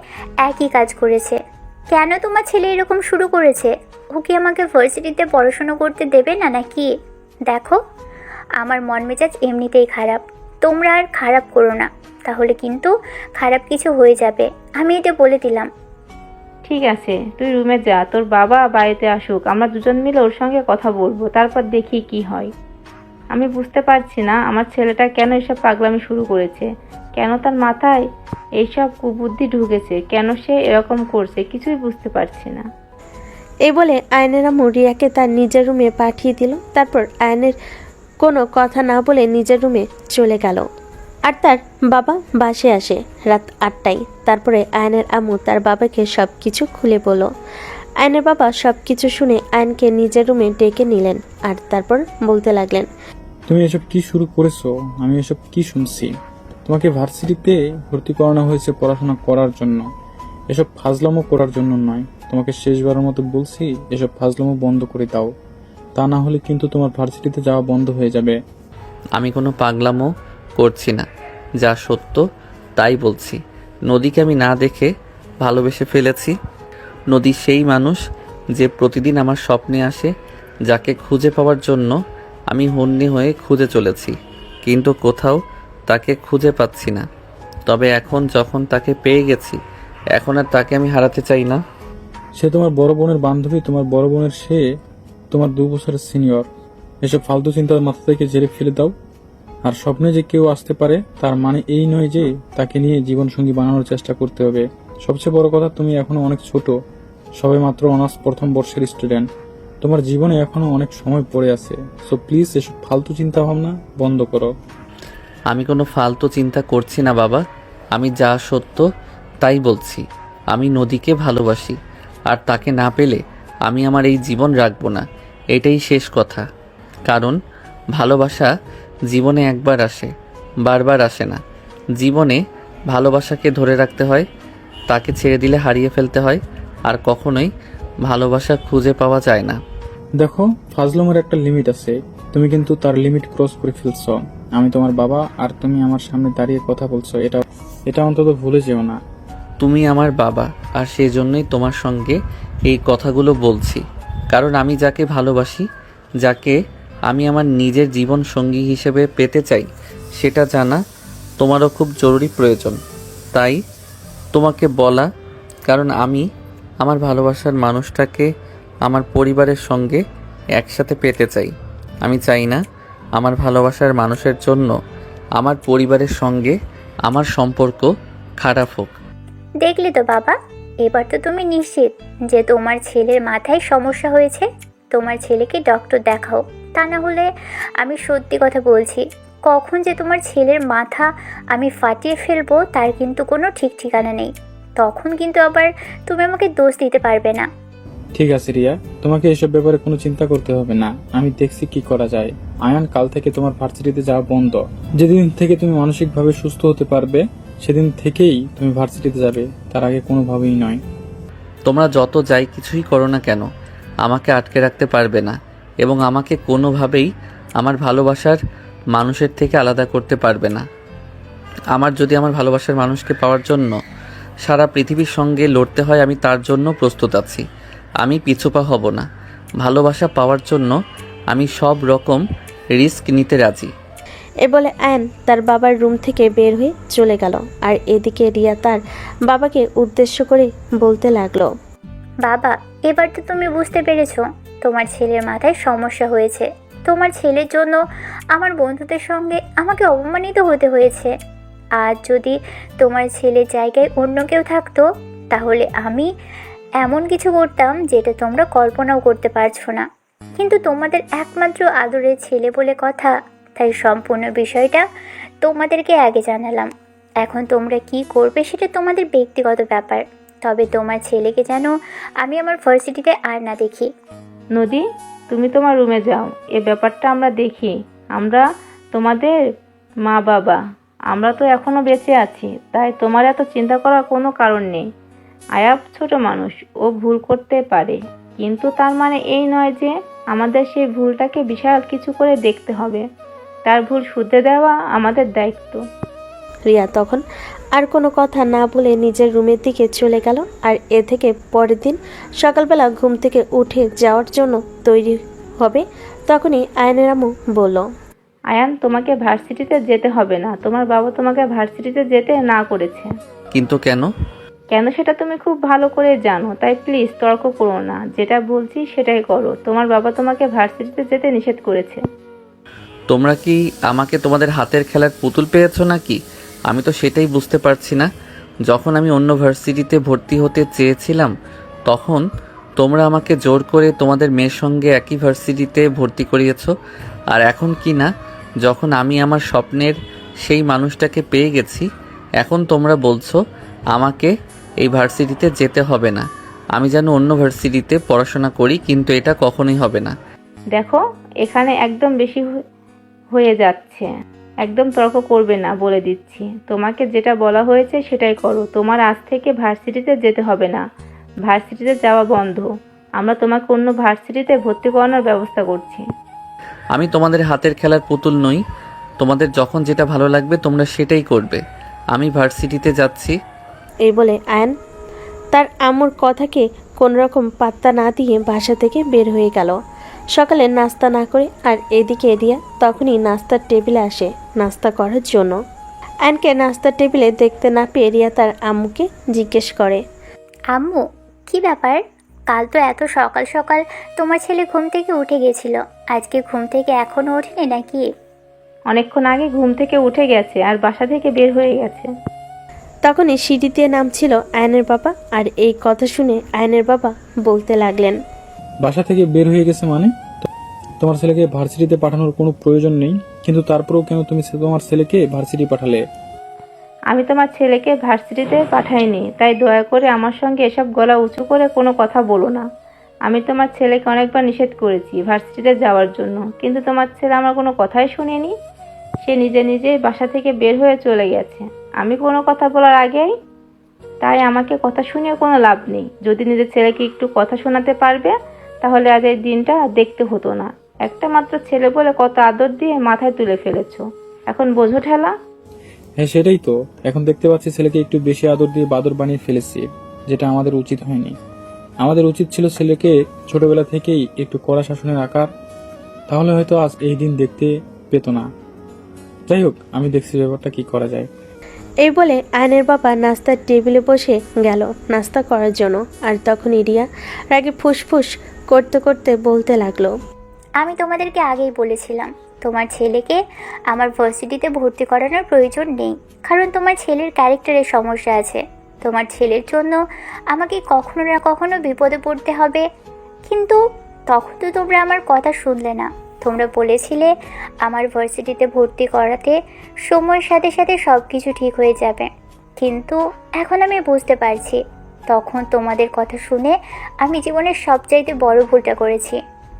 S5: একই কাজ করেছে। কেন তোমার ছেলে এরকম শুরু করেছে? ও কি আমাকে ভার্সিটিতে পড়াশুনো করতে দেবে না নাকি? দেখো, আমার মন মেজাজ এমনিতেই খারাপ। তোমরা আর খারাপ করো না, তাহলে কিন্তু খারাপ কিছু হয়ে যাবে। আমি এটা বলে দিলাম।
S4: ঠিক আছে, তুই রুমে যা, তোর বাবা বাড়িতে আসুক, আমরা দুজন মিলে ওর সঙ্গে কথা বলবো, তারপর দেখি কি হয়। আমি বুঝতে পারছি না আমার ছেলেটা কেন এসব পাগলামি শুরু করেছে, কেন তার মাথায় এইসব কুবুদ্ধি ঢুকেছে, কেন সে এরকম করছে, কিছুই বুঝতে পারছি না।
S3: এই বলে আয়নের আম্মু রিয়াকে তার নিজের রুমে পাঠিয়ে দিল। তারপর আয়নের কোনো কথা না বলে নিজের রুমে চলে গেল। আর তার বাবা বাসে আসে রাত 8টায়। তারপরে আয়নের আম্মু তার বাবাকে সব কিছু খুলে বলল। আয়নের বাবা সব কিছু শুনে আয়নকে নিজের রুমে ডেকে নিলেন আর তারপর বলতে লাগলেন,
S7: তুমি এসব কি শুরু করেছো? আমি এসব কি শুনছি? তোমাকে ভার্সিটিতে ভর্তি করানো হয়েছে পড়াশোনা করার জন্য, এসব ফাজলামো করার জন্য নয়। তোমাকে শেষবারের মতো বলছি, এসব ফাজলামো বন্ধ করে দাও, তা না হলে কিন্তু তোমার ভার্সিটিতে যাওয়া বন্ধ হয়ে যাবে।
S1: আমি কোনো পাগলামো করছি না, যা সত্য তাই বলছি। নদীকে আমি না দেখে ভালোবেসে ফেলেছি। নদী সেই মানুষ যে প্রতিদিন আমার স্বপ্নে আসে, যাকে খুঁজে পাওয়ার জন্য আমি হন্যে হয়ে খুঁজে চলেছি, কিন্তু কোথাও তাকে খুঁজে পাচ্ছি না। তবে এখন যখন তাকে পেয়ে গেছি, এখন আর তাকে আমি হারাতে চাই না।
S7: সে তোমার বড় বোনের বান্ধবী, তোমার বড় বোনের সে তোমার 2 বছরের সিনিয়র। এসব ফালতু চিন্তার মাথা থেকে ঝেড়ে ফেলে দাও। আর স্বপ্নে যে কেউ আসতে পারে তার মানে এই নয় যে তাকে নিয়ে জীবনসঙ্গী বানানোর চেষ্টা করতে হবে। সবচেয়ে বড় কথা, তুমি এখনো অনেক ছোট, সবে মাত্র অনার্স প্রথম বর্ষের স্টুডেন্ট। তোমার জীবনে এখনো অনেক সময় পড়ে আছে। সো প্লিজ এসব ফালতু চিন্তা ভাবনা বন্ধ করো।
S1: আমি কোনো ফালতু চিন্তা করছি না বাবা, আমি যা সত্য তাই বলছি। আমি নদীকে ভালোবাসি, আর তাকে না পেলে আমি আমার এই জীবন রাখবো না, এটাই শেষ কথা। কারণ ভালোবাসা জীবনে একবার আসে, বারবার আসে না। জীবনে ভালোবাসাকে ধরে রাখতে হয়, তাকে ছেড়ে দিলে হারিয়ে ফেলতে হয়, আর কখনোই ভালোবাসা খুঁজে পাওয়া যায় না।
S7: দেখো, ফাজলামের একটা লিমিট আছে, তুমি কিন্তু তার লিমিট ক্রস করে ফেলছো। আমি তোমার বাবা, আর তুমি আমার সামনে দাঁড়িয়ে কথা বলছো, এটা অন্তত ভুলে যেও না।
S1: তুমি আমার বাবা, আর সেই জন্যই তোমার সঙ্গে এই কথাগুলো বলছি। কারণ আমি যাকে ভালোবাসি, যাকে আমি আমার নিজের জীবন সঙ্গী হিসেবে পেতে চাই, সেটা জানা তোমারও খুব জরুরি প্রয়োজন। তাই তোমাকে বলা, কারণ আমি আমার ভালোবাসার মানুষটাকে আমার পরিবারের সঙ্গে একসাথে পেতে চাই। আমি চাই না আমার ভালোবাসার মানুষের জন্য আমার পরিবারের সঙ্গে আমার সম্পর্ক খারাপ হোক।
S5: দেখলে তো বাবা, এবার তো তুমি নিশ্চিত যে তোমার ছেলের মাথায় সমস্যা হয়েছে। তোমার ছেলেকে ডক্টর দেখাও, তা না হলে আমি সত্যি কথা বলছি, কখন যে তোমার ছেলের মাথা আমি ফাটিয়ে ফেলবো তার কিন্তু কোনো ঠিক ঠিকানা নেই। তখন কিন্তু আবার তুমি আমাকে দোষ দিতে পারবে না।
S7: ঠিক আছে রিয়া, তোমাকে এসব ব্যাপারে কোনো চিন্তা করতে হবে না, আমি দেখছি কি করা যায়। আয়ান, কাল থেকে তোমার ভার্সিটিতে যাওয়া বন্ধ। যেদিন থেকে তুমি মানসিকভাবে সুস্থ হতে পারবে সেদিন থেকেই তুমি ভার্সিটিতে যাবে, তার আগে কোনোভাবেই নয়।
S1: তোমরা যত যাই কিছুই করো না কেন, আমাকে আটকে রাখতে পারবে না, এবং আমাকে কোনোভাবেই আমার ভালোবাসার মানুষের থেকে আলাদা করতে পারবে না। আমার যদি আমার ভালোবাসার মানুষকে পাওয়ার জন্য সারা পৃথিবীর সঙ্গে লড়তে হয়, আমি তার জন্য প্রস্তুত আছি। আমি পিছুপা হব না। ভালোবাসা পাওয়ার জন্য আমি সব রকম রিস্ক নিতে রাজি।
S3: এ বলে আয়ন তার বাবার রুম থেকে বের হয়ে চলে গেল। আর এদিকে রিয়া তার বাবাকে উদ্দেশ্য করে বলতে লাগলো,
S5: বাবা, এবার তো তুমি বুঝতে পেরেছো তোমার ছেলের মাথায় সমস্যা হয়েছে। তোমার ছেলের জন্য আমার বন্ধুদের সঙ্গে আমাকে অপমানিত হতে হয়েছে। আর যদি তোমার ছেলের জায়গায় অন্য কেউ থাকতো, তাহলে আমি এমন কিছু করতাম যেটা তোমরা কল্পনাও করতে পারছো না। কিন্তু তোমাদের একমাত্র আদরের ছেলে বলে কথা, তাই সম্পূর্ণ বিষয়টা তোমাদেরকে আগে জানালাম। এখন তোমরা কি করবে সেটা তোমাদের ব্যক্তিগত ব্যাপার। তবে তোমার ছেলেকে যেন আমি আমার ভার্সিটিতে আর না দেখি।
S4: নদী, তুমি তোমার রুমে যাও, এ ব্যাপারটা আমরা দেখি। আমরা তোমাদের মা বাবা, আমরা তো এখনো বেঁচে আছি, তাই তোমার এত চিন্তা করার কোনো কারণ নেই। আয়াব ছোট মানুষ, ও ভুল করতে পারে। কিন্তু তার মানে এই নয় যে আমাদের সেই ভুলটাকে বিশাল কিছু করে দেখতে হবে। তার ভুল শুধরে দেওয়া আমাদের দায়িত্ব।
S3: রিয়া তখন আর কোনো কথা না বলে নিজের রুমের দিকে চলে গেল। আর এ থেকে পরের দিন সকালবেলা ঘুম থেকে উঠে যাওয়ার জন্য তৈরি হবে, তখনই আয়নের আম্মু বলল,
S4: আয়ান, তোমাকে ভার্সিটিতে যেতে হবে না। তোমার বাবা তোমাকে ভার্সিটিতে যেতে না করেছে।
S1: কিন্তু কেন?
S4: কেন সেটা তুমি খুব ভালো করে জানো, তাই প্লিজ তর্ক করো না। যেটা বলছি সেটাই করো। তোমার বাবা তোমাকে ভার্সিটিতে যেতে নিষেধ করেছে।
S1: তোমরা কি আমাকে তোমাদের হাতের খেলার পুতুল পেয়েছো নাকি? আমি তো সেটাই বুঝতে পারছি না। যখন আমি অন্য ভার্সিটিতে ভর্তি হতে চেয়েছিলাম তখন তোমরা আমাকে জোর করে তোমাদের মেয়ের সঙ্গে একই ভার্সিটিতে ভর্তি করিয়েছো, আর এখন কি না, যখন আমি আমার স্বপ্নের সেই মানুষটাকে পেয়ে গেছি, এখন তোমরা বলছো আমাকে এই ভার্সিটিতে যেতে হবে না। আমি যেন অন্য ভার্সিটিতে পড়াশোনা করি, কিন্তু এটা কখনোই হবে না।
S4: দেখো, এখানে একদম বেশি হয়ে যাচ্ছে। একদম তর্ক করবে না, বলে দিচ্ছি। তোমাকে যেটা বলা হয়েছে সেটাই করো। তোমার আজ থেকে ভার্সিটিতে যেতে হবে না। ভার্সিটিতে যাওয়া বন্ধ। আমরা তোমাকে অন্য ভার্সিটিতে ভর্তি করানোর ব্যবস্থা করছি।
S1: আমি তোমাদের হাতের খেলার পুতুল নই। তোমাদের যখন যেটা ভালো লাগবে তোমরা সেটাই করবে। আমি ভার্সিটিতে যাচ্ছি।
S3: এই বলে আয়ন তার আম্মুর কথাকে কোনোরকম পাত্তা না দিয়ে বাসা থেকে বের হয়ে গেল সকালে নাস্তা না করে। আর এদিকে রিয়া তখনই নাস্তার টেবিলে আসে নাস্তা করার জন্য। আয়নকে নাস্তার টেবিলে দেখতে না পেয়ে রিয়া তার আম্মুকে জিজ্ঞেস করে,
S5: আম্মু, কি ব্যাপার? কাল তো এত সকাল সকাল তোমার ছেলে ঘুম থেকে উঠে গেছিল, আজকে ঘুম থেকে এখনো ওঠেনি নাকি?
S4: অনেকক্ষণ আগে ঘুম থেকে উঠে গেছে আর বাসা থেকে বের হয়ে গেছে।
S3: তখনই সিঁড়ি দিয়ে নামছিল আয়নের বাবা। আর এই কথা শুনে আয়নের বাবা বলতে লাগলেন,
S7: বাসা থেকে বের হয়ে গেছে মানে? তোমার ছেলেকে ভার্সিটিতে পাঠানোর কোনো প্রয়োজন নেই, কিন্তু তারপরেও কেন তুমি তোমার ছেলেকে ভার্সিটি পাঠালে?
S4: আমি তোমার ছেলেকে ভার্সিটিতে পাঠাইনি, তাই দয়া করে আমার সঙ্গে এসব গলা উঁচু করে কোনো কথা বলো না। আমি তোমার ছেলেকে অনেকবার নিষেধ করেছি ভার্সিটিতে যাওয়ার জন্য, কিন্তু তোমার ছেলে আমার কোনো কথাই শুনেনি। সে নিজে নিজেই বাসা থেকে বের হয়ে চলে গেছে আমি কোনো কথা বলার আগেই। তাই আমাকে কথা শুনিয়ে কোনো লাভ নেই। যদি নিজের ছেলেকে একটু কথা শোনাতে পারবে তাহলে আজ এই দিনটা দেখতে হতো না। একটা মাত্র ছেলে বলে কত আদর দিয়ে মাথায় তুলে ফেলেছো, এখন বোঝো ঠেলা।
S7: হ্যাঁ, সেটাই তো। এখন দেখতে পাচ্ছি ছেলেকে একটু বেশি আদর দিয়ে বাদর বানিয়ে ফেলেছি, যেটা আমাদের উচিত হয়নি। আমাদের উচিত ছিল ছেলেকে ছোটবেলা থেকেই একটু কড়া শাসনে রাখার, তাহলে হয়তো আজ এই দিন দেখতে পেত না। যাই হোক, আমি দেখছি ব্যাপারটা কি করা যায়।
S3: এই বলে আয়নের বাবা নাস্তার টেবিলে বসে গেল নাস্তা করার জন্য। আর তখনই রিয়া রাগে ফুসফুস করতে করতে বলতে লাগলো,
S5: আমি তোমাদেরকে আগেই বলেছিলাম তোমার ছেলেকে আমার ভার্সিটিতে ভর্তি করানোর প্রয়োজন নেই, কারণ তোমার ছেলের ক্যারেক্টারের সমস্যা আছে। তোমার ছেলের জন্য আমাকে কখনো না কখনো বিপদে পড়তে হবে। কিন্তু তখন তো তোমরা আমার কথা শুনলে না। তোমরা বলেছিলে আমার ভার্সিটিতে ভর্তি করাতে সময়ের সাথে সাথে সব কিছু ঠিক হয়ে যাবে, কিন্তু এখন আমি বুঝতে পারছি তখন তোমাদের কথা শুনে আমি জীবনের সবচাইতে বড় ভুলটা করেছি।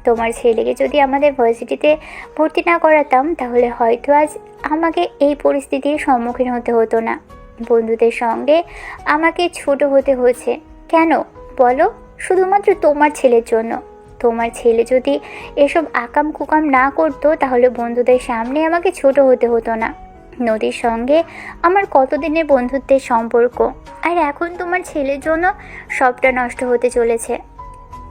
S5: তোমার ছেলেকে যদি আমাদের ভার্সিটিতে ভর্তি না করাতাম তাহলে হয়তো আজ আমাকে এই পরিস্থিতির সম্মুখীন হতে হতো না। বন্ধুদের সঙ্গে আমাকে ছোট হতে হয়েছে। কেন বলো? শুধুমাত্র তোমার ছেলের জন্য। তোমার ছেলে যদি এসব আকাম কুকাম না করতো তাহলে বন্ধুদের সামনে আমাকে ছোট হতে হতো না। নদীর সঙ্গে আমার কতদিনের বন্ধুত্বের সম্পর্ক, আর এখন তোমার ছেলের জন্য সবটা নষ্ট হতে চলেছে।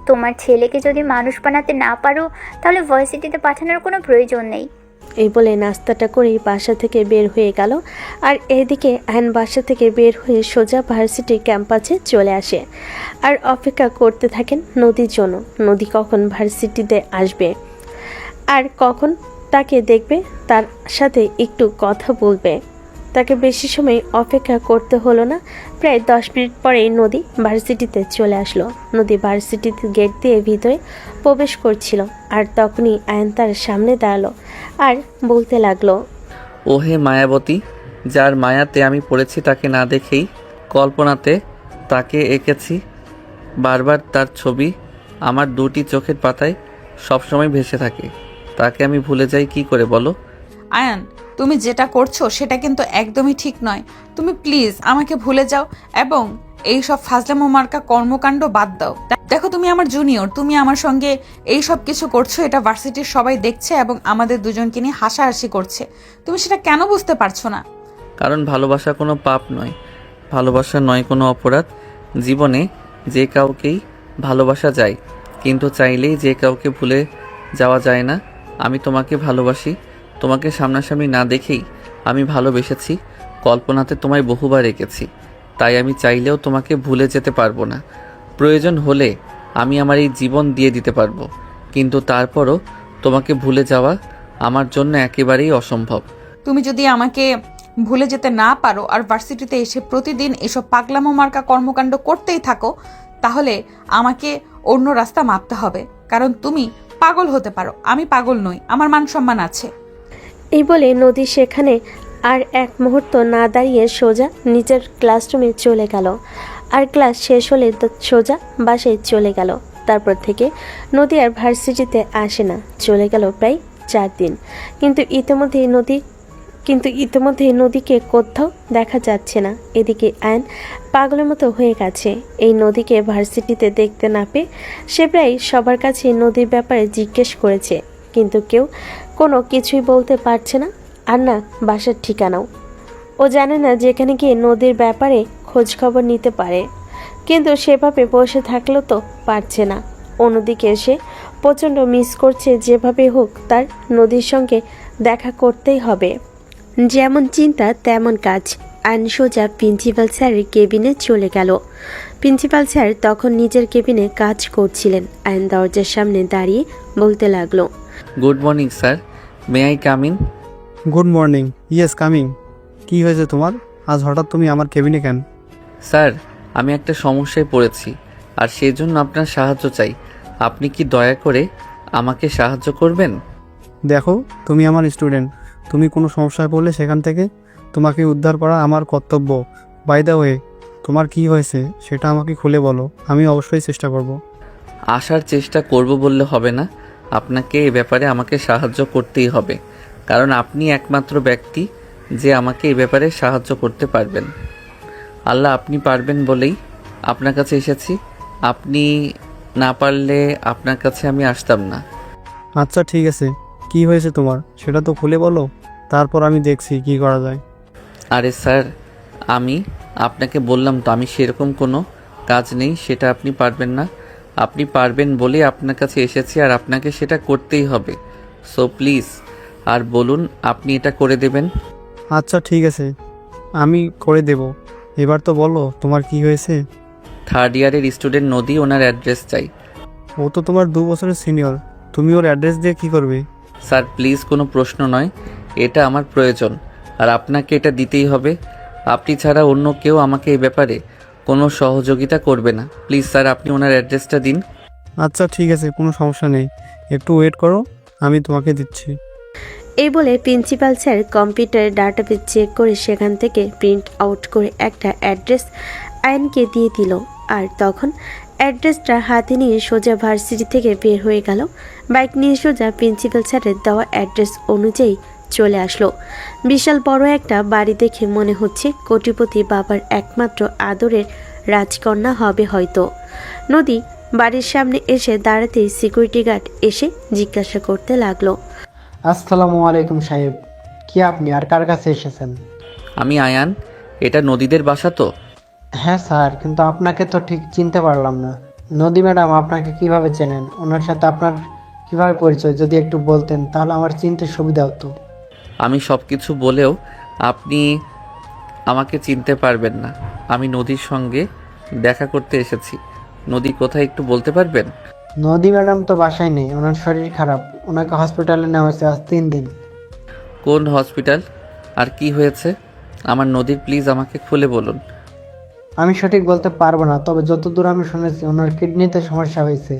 S5: তোমার ছেলেকে যদি মানুষ বানাতে না পারো তাহলে ভার্সিটিতে পাঠানোর কোনো প্রয়োজন নেই।
S3: এই বলে নাস্তাটা করেই বাসা থেকে বের হয়ে গেল। আর এদিকে আয়ন বাসা থেকে বের হয়ে সোজা ভার্সিটির ক্যাম্পাসে চলে আসে আর অপেক্ষা করতে থাকেন নদীর জন্য। নদী কখন ভার্সিটিতে আসবে আর কখন তাকে দেখবে, তার সাথে একটু কথা বলবে। তাকে বেশি সময় অপেক্ষা করতে হলো না। প্রায় 10 মিনিট পরেই নদী ভার্সিটিতে চলে আসলো। নদী ভার্সিটির গেট দিয়ে ভিতরে প্রবেশ করছিল। আর তখনই আয়ন তার সামনে দাঁড়ালো আর বলতে লাগলো,
S1: ওহে মায়াবতী, যার মায়াতে আমি পড়েছি তাকে না দেখেই কল্পনাতে তাকে এঁকেছি। বারবার তার ছবি আমার দুটি চোখের পাতায় সবসময় ভেসে থাকে। তাকে আমি ভুলে যাই কি করে বলো?
S2: আয়ান, তুমি যেটা করছো সেটা কিন্তু একদমই ঠিক নয়। তুমি প্লিজ আমাকে ভুলে যাও এবং এই সব ফাজলামো মার্কা কর্মকাণ্ড বাদ দাও। দেখো তুমি আমার জুনিয়র, তুমি আমার সঙ্গে এই সব কিছু করছো, এটা ভার্সিটির সবাই দেখছে এবং আমাদের দুজনকে নিয়ে হাসাহাসি করছে। তুমি সেটা কেন বুঝতে পারছো না?
S1: কারণ ভালোবাসা কোনো পাপ নয়, ভালোবাসা নয় কোনো অপরাধ। জীবনে যে কাউকেই ভালোবাসা যায়, কিন্তু চাইলেই যে কাউকে ভুলে যাওয়া যায় না। আমি তোমাকে ভালোবাসি, তোমাকে সামনাসামনি না দেখেই আমি ভালোবেসেছি, কল্পনাতে তোমায় বহুবার রেখেছি। তাই আমি চাইলেও তোমাকে ভুলে যেতে পারবো না। প্রয়োজন হলে আমি আমার এই জীবন দিয়ে দিতে পারবো, কিন্তু তারপরও তোমাকে ভুলে যাওয়া আমার জন্য একেবারেই অসম্ভব।
S2: তুমি যদি আমাকে ভুলে যেতে না পারো আর ভার্সিটিতে এসে প্রতিদিন এসব পাগলামো মার্কা কর্মকাণ্ড করতেই থাকো, তাহলে আমাকে অন্য রাস্তা মাপতে হবে। কারণ তুমি পাগল হতে পারো, আমি পাগল নই, আমার মান সম্মান আছে।
S3: এই বলে নদী সেখানে আর এক মুহূর্ত না দাঁড়িয়ে সোজা নিজের ক্লাসরুমে চলে গেল। আর ক্লাস শেষ হলে সোজা বাসায় চলে গেল। তারপর থেকে নদী আর ভার্সিটিতে আসে না। চলে গেল প্রায় 4 দিন। কিন্তু ইতিমধ্যেই নদীকে কোথাও দেখা যাচ্ছে না। এদিকে আয়ন পাগলের মতো হয়ে গেছে। এই নদীকে ভার্সিটিতে দেখতে না পেয়ে সে প্রায় সবার কাছে নদীর ব্যাপারে জিজ্ঞেস করেছে, কিন্তু কেউ কোনো কিছুই বলতে পারছে না, আর না বাসার ঠিকানাও। ও জানে না যেখানে গিয়ে নদীর ব্যাপারে খোঁজ খবর নিতে পারে, কিন্তু সেভাবে বসে থাকলেও তো পারছে না। অন্যদিকে সে প্রচণ্ড মিস করছে। যেভাবে হোক তার নদীর সঙ্গে দেখা করতেই হবে। যেমন চিন্তা তেমন কাজ। আইন সোজা প্রিন্সিপাল স্যারের কেবিনে চলে গেল। প্রিন্সিপাল স্যার তখন নিজের কেবিনে কাজ করছিলেন। আইন দরজার সামনে দাঁড়িয়ে বলতে লাগলো,
S1: good morning sir, may I come in?
S6: Good morning, yes coming. কি হয়েছে তোমার? আজ হঠাৎ তুমি আমার কেবিনে কেন?
S1: স্যার, আমি একটা সমস্যায় পড়েছি আর সেই জন্য আপনার সাহায্য চাই। আপনি কি দয়া করে আমাকে সাহায্য করবেন?
S6: দেখো, তুমি আমার স্টুডেন্ট। তুমি কোনো সমস্যায় পড়লে সেখান থেকে তোমাকে উদ্ধার করা আমার কর্তব্য। বাই দ্য ওয়ে, তোমার কি হয়েছে সেটা আমাকে খুলে বলো, আমি অবশ্যই চেষ্টা করব।
S1: আসার চেষ্টা করব বললে হবে না, আপনাকে এ ব্যাপারে আমাকে সাহায্য করতেই হবে, কারণ আপনি একমাত্র ব্যক্তি যে আমাকে এ ব্যাপারে সাহায্য করতে পারবেন। আল্লাহ, আপনি পারবেন বলেই আপনার কাছে এসেছি। আপনি না পারলে আপনার কাছে আমি আসতাম না।
S6: আচ্ছা ঠিক আছে, কি হয়েছে তোমার সেটা তো খুলে বলো, তারপর আমি দেখছি কি করা যায়।
S1: আরে স্যার, আমি আপনাকে বললাম তো আমি সেরকম কোনো কাজ নেই, সেটা আপনি পারবেন না। আপনি পারবেন বলেই আপনার কাছে এসেছি আর আপনাকে সেটা করতেই হবে। সো প্লিজ আর বলুন, আপনি এটা করে দেবেন?
S6: আচ্ছা ঠিক আছে, আমি করে দেব। এবার তো বলো তোমার কি হয়েছে।
S1: 3rd ইয়ারের স্টুডেন্ট নদী, ওনার অ্যাড্রেস চাই।
S6: ও তো তোমার 2 বছরের সিনিয়র, তুমি ওর অ্যাড্রেস দিয়ে কি করবে?
S1: স্যার প্লিজ, কোনো প্রশ্ন নয়, এটা আমার প্রয়োজন আর আপনাকে এটা দিতেই হবে। আপনি ছাড়া অন্য কেউ আমাকে এই ব্যাপারে কোনো সহযোগিতা করবে না। প্লিজ স্যার, আপনি ওনার অ্যাড্রেসটা দিন।
S6: আচ্ছা ঠিক আছে, কোনো সমস্যা নেই, একটু ওয়েট করো, আমি তোমাকে দিচ্ছি।
S3: এই বলে প্রিন্সিপাল স্যার কম্পিউটারে ডাটাবেস চেক করে সেখান থেকে প্রিন্ট আউট করে একটা অ্যাড্রেস আয়নকে দিয়ে দিল। আর তখন অ্যাড্রেসটা হাতে নিয়ে সোজা ভার্সিটি থেকে বের হয়ে গেল। বাইক নিয়ে সোজা প্রিন্সিপাল স্যারের দেওয়া অ্যাড্রেস অনুযায়ী চলে আসলো। বিশাল বড় একটা বাড়ি দেখে মনে হচ্ছে কোটিপতি বাবার একমাত্র আদরের রাজকন্যা হবে হয়তো। নদী বাড়ির সামনে এসে দাঁড়াতেই সিকিউরিটি গার্ড এসে জিজ্ঞাসা করতে লাগলো,
S8: আসসালামু আলাইকুম সাহেব, কি আপনি আর কার কাছে এসেছেন?
S1: আমি আয়ান, এটা নদীদের বাসা তো?
S8: হ্যাঁ স্যার, কিন্তু আপনাকে তো ঠিক চিনতে পারলাম না। নদী ম্যাডাম আপনাকে কিভাবে চেনেন? ওনার সাথে আপনার কিভাবে পরিচয় যদি একটু বলতেন তাহলে আমার চিনতে সুবিধা হতো।
S1: আমি সব কিছু বলেও আপনি আমাকে চিনতে পারবেন না। আমি নদীর সঙ্গে দেখা করতে এসেছি। নদী কোথায় একটু বলতে পারবেন?
S8: নদী ম্যাডাম তো বাসায় নেই, ওনার শরীর খারাপ, ওনাকে হসপিটালে নেওয়া হয়েছে আজ 3 দিন।
S1: কোন হসপিটাল আর কি হয়েছে? আমার নদীর প্লিজ আমাকে খুলে বলুন।
S8: আমি সঠিক বলতে পারবো না, তবে যতদূর আমি শুনেছি ওনার কিডনিতে সমস্যা হয়েছে,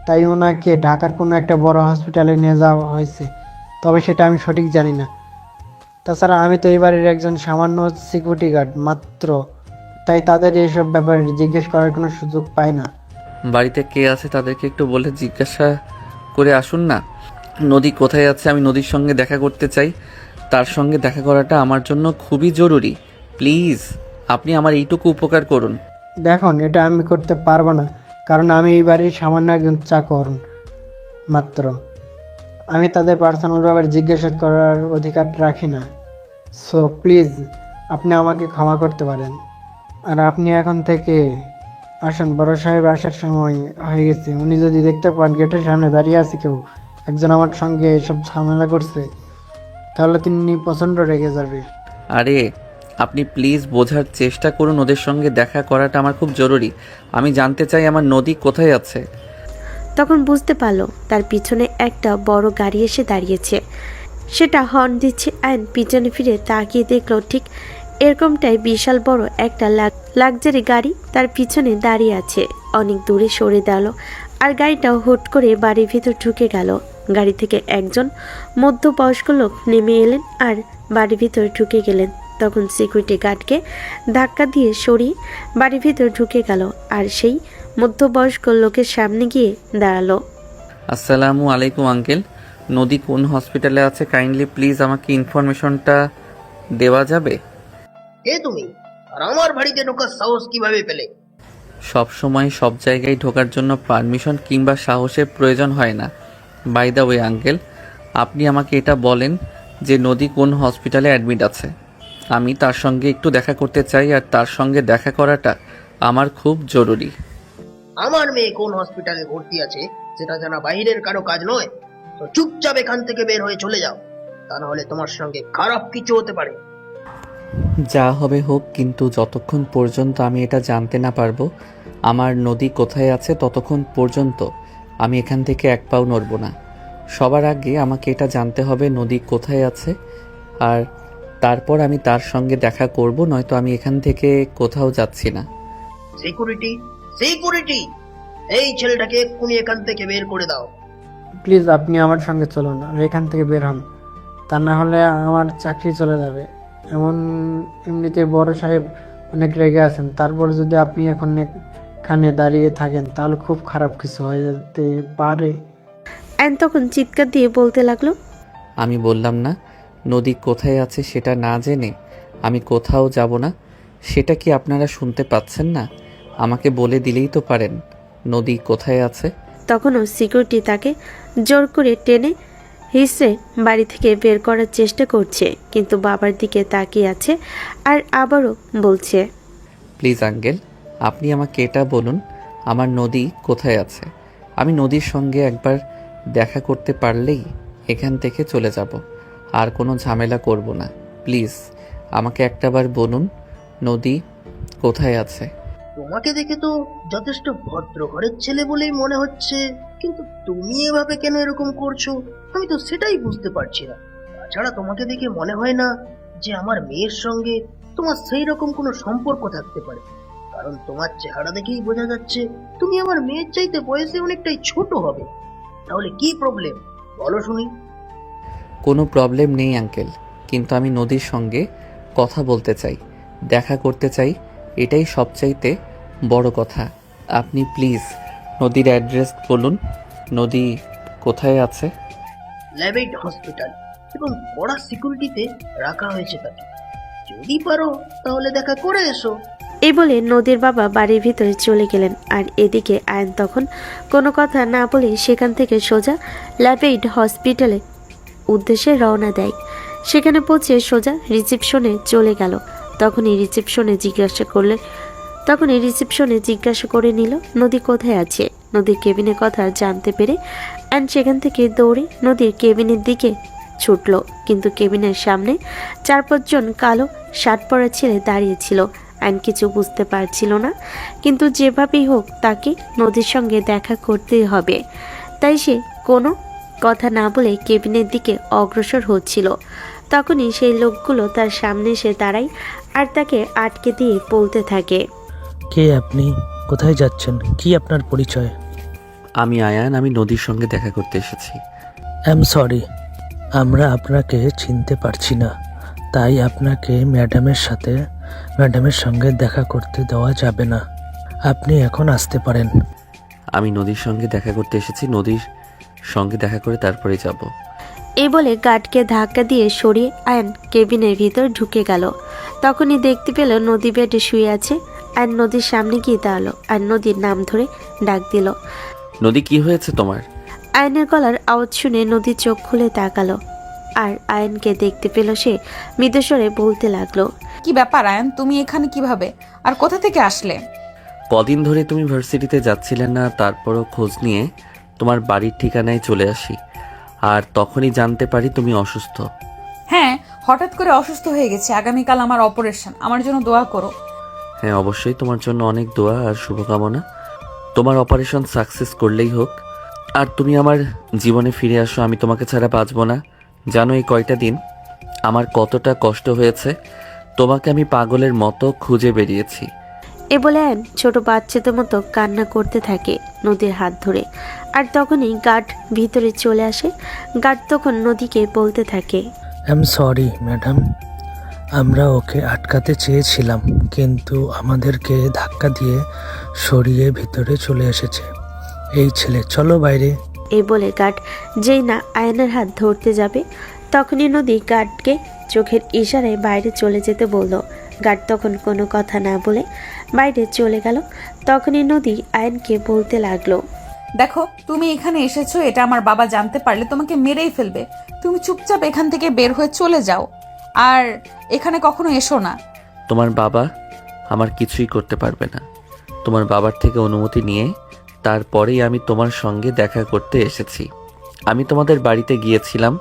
S8: তাই ওনাকে ঢাকার কোনো একটা বড় হসপিটালে নিয়ে যাওয়া হয়েছে, তবে সেটা আমি সঠিক জানি না। তাছাড়া আমি তো এই বাড়ির একজন সামান্য সিকিউরিটি গার্ড মাত্র, তাই তাদের এইসব ব্যাপারে জিজ্ঞেস করার কোনো সুযোগ পাই না।
S1: বাড়িতে কে আছে তাদেরকে একটু বলে জিজ্ঞাসা করে আসুন না। নদী কোথায় আছে? আমি নদীর সঙ্গে দেখা করতে চাই। তার সঙ্গে দেখা করাটা আমার জন্য খুবই জরুরি। প্লিজ আপনি আমার এইটুকু উপকার করুন।
S8: দেখুন, এটা আমি করতে পারবো না, কারণ আমি এই বাড়ির সামান্য একজন চাকর মাত্র। আমি তাদের পার্সোনাল ব্যাপারে জিজ্ঞাসা করার অধিকার রাখি না। সো প্লিজ, আপনি আমাকে ক্ষমা করতে পারেন। আর আপনি এখন থেকে আসুন, বড় সাহেব আসার সময় হয়ে গেছে। উনি যদি দেখতে পান গেটের সামনে দাঁড়িয়ে আছে কেউ একজন আমার সঙ্গে এসব ঝামেলা করছে, তাহলে তিনি প্রচণ্ড রেগে যাবে।
S1: আরে আপনি প্লিজ বোঝার চেষ্টা করুন, ওদের সঙ্গে দেখা করাটা আমার খুব জরুরি। আমি জানতে চাই আমার নদী কোথায় আছে।
S3: তখন বুঝতে পারলো তার পিছনে একটা বড় গাড়ি এসে দাঁড়িয়েছে। সেটা হর্ন দিচ্ছে। আয়ন পিছনে ফিরে তাকিয়ে দেখলো ঠিক এরকমটাই বিশাল বড় একটা লাক্সারি গাড়ি তার পিছনে দাঁড়িয়ে আছে। অনেক দূরে সরে দাঁড়ালো আর গাড়িটা হুট করে বাড়ির ভিতর ঢুকে গেল। গাড়ি থেকে একজন মধ্যবয়স্ক লোক নেমে এলেন আর বাড়ির ভিতর ঢুকে গেলেন। তখন সিকিউরিটি গার্ডকে ধাক্কা দিয়ে সরিয়ে বাড়ির ভিতর ঢুকে গেল আর সেই মধ্যবয়স্ক লোকের সামনে গিয়ে দাঁড়ালো।
S1: আসসালামু আলাইকুম আঙ্কেল, নদী কোন হসপিটালে আছে কাইন্ডলি প্লিজ আমাকে ইনফরমেশনটা দেওয়া যাবে?
S9: কে তুমি, আর আমার বাড়িতে ঢোকার সাহস কিভাবে পেলে?
S1: সব সময় সব জায়গায় ঢোকার জন্য পারমিশন কিংবা সাহসের প্রয়োজন হয় না। বাই দ্য ওয়ে আঙ্কেল, আপনি আমাকে এটা বলেন যে নদী কোন হসপিটালে অ্যাডমিট আছে। আমি তার সঙ্গে একটু দেখা করতে চাই আর তার সঙ্গে দেখা করাটা আমার খুব জরুরি।
S9: আমার মেয়ে কোন হসপিটালে ভর্তি আছে সেটা জানা বাইরের কারো কাজ নয়। তো চুপচাপ এখান থেকে বের হয়ে চলে যাও, তা না হলে তোমার সঙ্গে খারাপ কিছু হতে পারে।
S1: যা হবে হোক, কিন্তু যতক্ষণ পর্যন্ত আমি এটা জানতে না পারবো আমার নদী কোথায় আছে ততক্ষণ পর্যন্ত আমি এখান থেকে এক পাও নড়ব না। সবার আগে আমাকে এটা জানতে হবে নদী কোথায় আছে, আর তারপর আমি তার সঙ্গে দেখা করব, নয়তো আমি এখান থেকে কোথাও যাচ্ছি না।
S9: সিকিউরিটি, সিকিউরিটি, এই ছেলেটাকে এক্ষুনি এখান থেকে বের করে দাও।
S8: প্লিজ আপনি আমার সঙ্গে চলুন আর এখান থেকে বের হন, তা না হলে আমার চাকরি চলে যাবে। এমনিতে বড় সাহেব অনেক রেগে আছেন, তারপর যদি আপনি এখন এখানে দাঁড়িয়ে থাকেন তাহলে খুব খারাপ কিছু হয়ে যেতে পারে।
S3: আয়ন তখন চিৎকার দিয়ে বলতে লাগলো,
S1: আমি বললাম না নদী কোথায় আছে সেটা না জেনে আমি কোথাও যাব না। সেটা কি আপনারা শুনতে পাচ্ছেন না? আমাকে বলে দিলেই তো পারেন নদী কোথায় আছে।
S3: তখনও সিকিউরিটি তাকে জোর করে টেনে হিসে বাড়ি থেকে বের করার চেষ্টা করছে, কিন্তু বাবার দিকে তাকিয়ে আছে আর আবারও বলছে,
S1: প্লিজ আঙ্কেল, আপনি আমাকে এটা বলুন আমার নদী কোথায় আছে। আমি নদীর সঙ্গে একবার দেখা করতে পারলেই এখান থেকে চলে যাব, আর কোনো ঝামেলা করব না। প্লিজ আমাকে একটাবার বলুন নদী কোথায় আছে।
S9: তোমাকে দেখে তো যথেষ্ট ভদ্র ঘরের ছেলে বলেই মনে হচ্ছে, কিন্তু তুমি এভাবে কেন এরকম করছো আমি তো সেটাই বুঝতে পারছি না। তাছাড়া তোমাকে দেখে মনে হয় না যে আমার মেয়ের সঙ্গে তোমার সেই রকম কোনো সম্পর্ক থাকতে পারে, কারণ তোমার চেহারা দেখেই বোঝা যাচ্ছে তুমি আমার মেয়ের চাইতে বয়সে অনেকটাই ছোট হবে। তাহলে কি প্রবলেম বলো শুনি।
S1: কোনো প্রবলেম নেই আঙ্কেল, কিন্তু আমি নদীর সঙ্গে কথা বলতে চাই, দেখা করতে চাই, এটাই সবচাইতে বড় কথা। আপনি প্লিজ নদীর অ্যাড্রেস বলুন, নদী কোথায় আছে।
S9: ল্যাবেট হসপিটাল, এবং কড়া সিকিউরিটিতে রাখা হয়েছে তাকে। যদি পারো তাহলে দেখা করে এসো।
S3: এই বলে নদীর বাবা বাড়ির ভিতরে চলে গেলেন। আর এদিকে আয়ন তখন কোনো কথা না বলে সেখান থেকে সোজা ল্যাবেট হসপিটালে উদ্দেশ্যে রওনা দেয়। সেখানে পৌঁছে সোজা রিসেপশনে চলে গেল। তখনই রিসেপশনে জিজ্ঞাসা করে নিল নদী কোথায় আছে। নদীর কেবিনের কথা জানতে পেরে অ্যান্ড সেখান থেকে দৌড়ে নদীর কেবিনের দিকে ছুটল, কিন্তু কেবিনের সামনে 4-5 জন কালো শার্ট পরা ছেলে দাঁড়িয়েছিল। অ্যান্ড কিছু বুঝতে পারছিল না, কিন্তু যেভাবেই হোক তাকে নদীর সঙ্গে দেখা করতেই হবে। তাই সে কোনো কথা না বলে কেবিনের দিকে অগ্রসর হচ্ছিল। তখনই সেই লোকগুলো তার সামনে এসে দাঁড়ায় আর তাকে আটকে দিয়ে বলতে থাকে,
S10: কে আপনি, কোথায় যাচ্ছেন, কি আপনার পরিচয়?
S1: আমি আয়ান, আমি নদীর সঙ্গে দেখা করতে এসেছি।
S10: সরি, আমরা আপনাকে চিনতে পারছি না, তাই আপনাকে ম্যাডামের সঙ্গে দেখা করতে দেওয়া যাবে না। আপনি এখন আসতে পারেন।
S1: আমি নদীর সঙ্গে দেখা করতে এসেছি, নদীর সঙ্গে দেখা করে তারপরে যাব।
S3: এই বলে গার্ডকে ধাক্কা দিয়ে সরিয়ে আয়ন কেবিনের ভিতর ঢুকে গেল। তখনই দেখতে পেল নদী বেডে শুয়ে আছে আয়ন নদীর সামনে গিয়ে দাঁড়ালো আর নদীর নাম ধরে ডাক দিল।
S1: নদী, কি হয়েছে তোমার?
S3: আয়নের গলার আওয়াজ শুনে নদীর চোখ খুলে তাকালো আর আয়নকে দেখতে পেল। সে মৃদুস্বরে বলতে লাগলো,
S2: কি ব্যাপার আয়ান, তুমি এখানে কিভাবে আর কোথা থেকে আসলে?
S1: কদিন ধরে তুমি ভার্সিটিতে যাচ্ছিলে না, তারপরও খোঁজ নিয়ে তোমার বাড়ির ঠিকানায় চলে আসি, আর তখনই জানতে পারি তুমি অসুস্থ।
S2: হ্যাঁ, হঠাৎ করে অসুস্থ হয়ে গেছে। আগামীকাল আমার অপারেশন, আমার জন্য দোয়া করো।
S1: হ্যাঁ, অবশ্যই তোমার জন্য অনেক দোয়া আর শুভকামনা। তোমার অপারেশন সাকসেস করলেই হোক, আর তুমি আমার জীবনে ফিরে আসো। আমি তোমাকে ছাড়া বাঁচব না। জানো এই কয়টা দিন আমার কতটা কষ্ট হয়েছে। তোমাকে আমি পাগলের মতো খুঁজে বেরিয়েছি।
S3: এ বলে আয়ন ছোট বাচ্চাদের মতো কান্না করতে থাকে নদীর হাত ধরে। আর তখনই গার্ড ভিতরে চলে আসে। গার্ড তখন নদীকে বলতে থাকে,
S10: আই এম সরি ম্যাডাম, আমরা ওকে আটকাতে চেয়েছিলাম কিন্তু আমাদেরকে ধাক্কা দিয়ে সরিয়ে ভিতরে চলে এসেছে এই ছেলে। চলো বাইরে।
S3: এই বলে গার্ড যেই না আয়নের হাত ধরতে যাবে তখনই নদী গার্ডকে চোখের ইশারায় বাইরে চলে যেতে বলল। গার্ড তখন কোনো কথা না বলে বাইরে চলে গেল। তখনই নদী আয়নকে বলতে লাগলো,
S2: দেখো, তুমি এখানে এসেছো, এটা আমার বাবা জানতে পারলে তোমাকে মেরেই ফেলবে। তুমি চুপচাপ এখান থেকে বের হয়ে চলে যাও, আর এখানে কখনো এসো না।
S1: তোমার বাবা আমার কিছুই করতে পারবে না। তোমার বাবার থেকে অনুমতি নিয়ে তারপরেই আমি তোমার সঙ্গে দেখা করতে এসেছি। আমি তোমাদের বাড়িতে গিয়েছিলাম,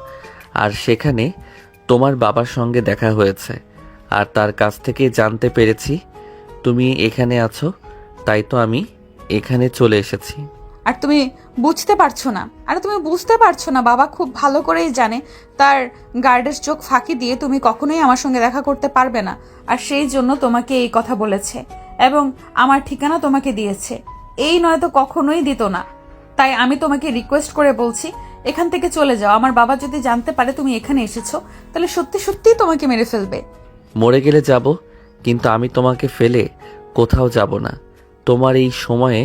S1: আর সেখানে তোমার বাবার সঙ্গে দেখা হয়েছে, আর তার কাছ থেকে জানতে পেরেছি তুমি এখানে আছো, তাই তো আমি এখানে চলে এসেছি।
S2: আর তুমি বুঝতে পারছো না, তুমি বুঝতে পারছো না, বাবা খুব ভালো করেই জানে তার গার্ডের চোখ ফাঁকি দিয়ে তুমি কখনোই আমার সঙ্গে দেখা করতে পারবে না, আর সেই জন্য তোমাকে এই কথা বলেছে এবং আমার ঠিকানা তোমাকে দিয়েছে। এই নয় তো কখনোই দিত না। তাই আমি তোমাকে রিকোয়েস্ট করে বলছি, এখান থেকে চলে যাও। আমার বাবা যদি জানতে পারে তুমি এখানে এসেছো, তাহলে সত্যি সত্যিই তোমাকে মেরে ফেলবে।
S1: মরে গেলে যাব, কিন্তু আমি তোমাকে ফেলে কোথাও যাব না। তোমার এই সময়ে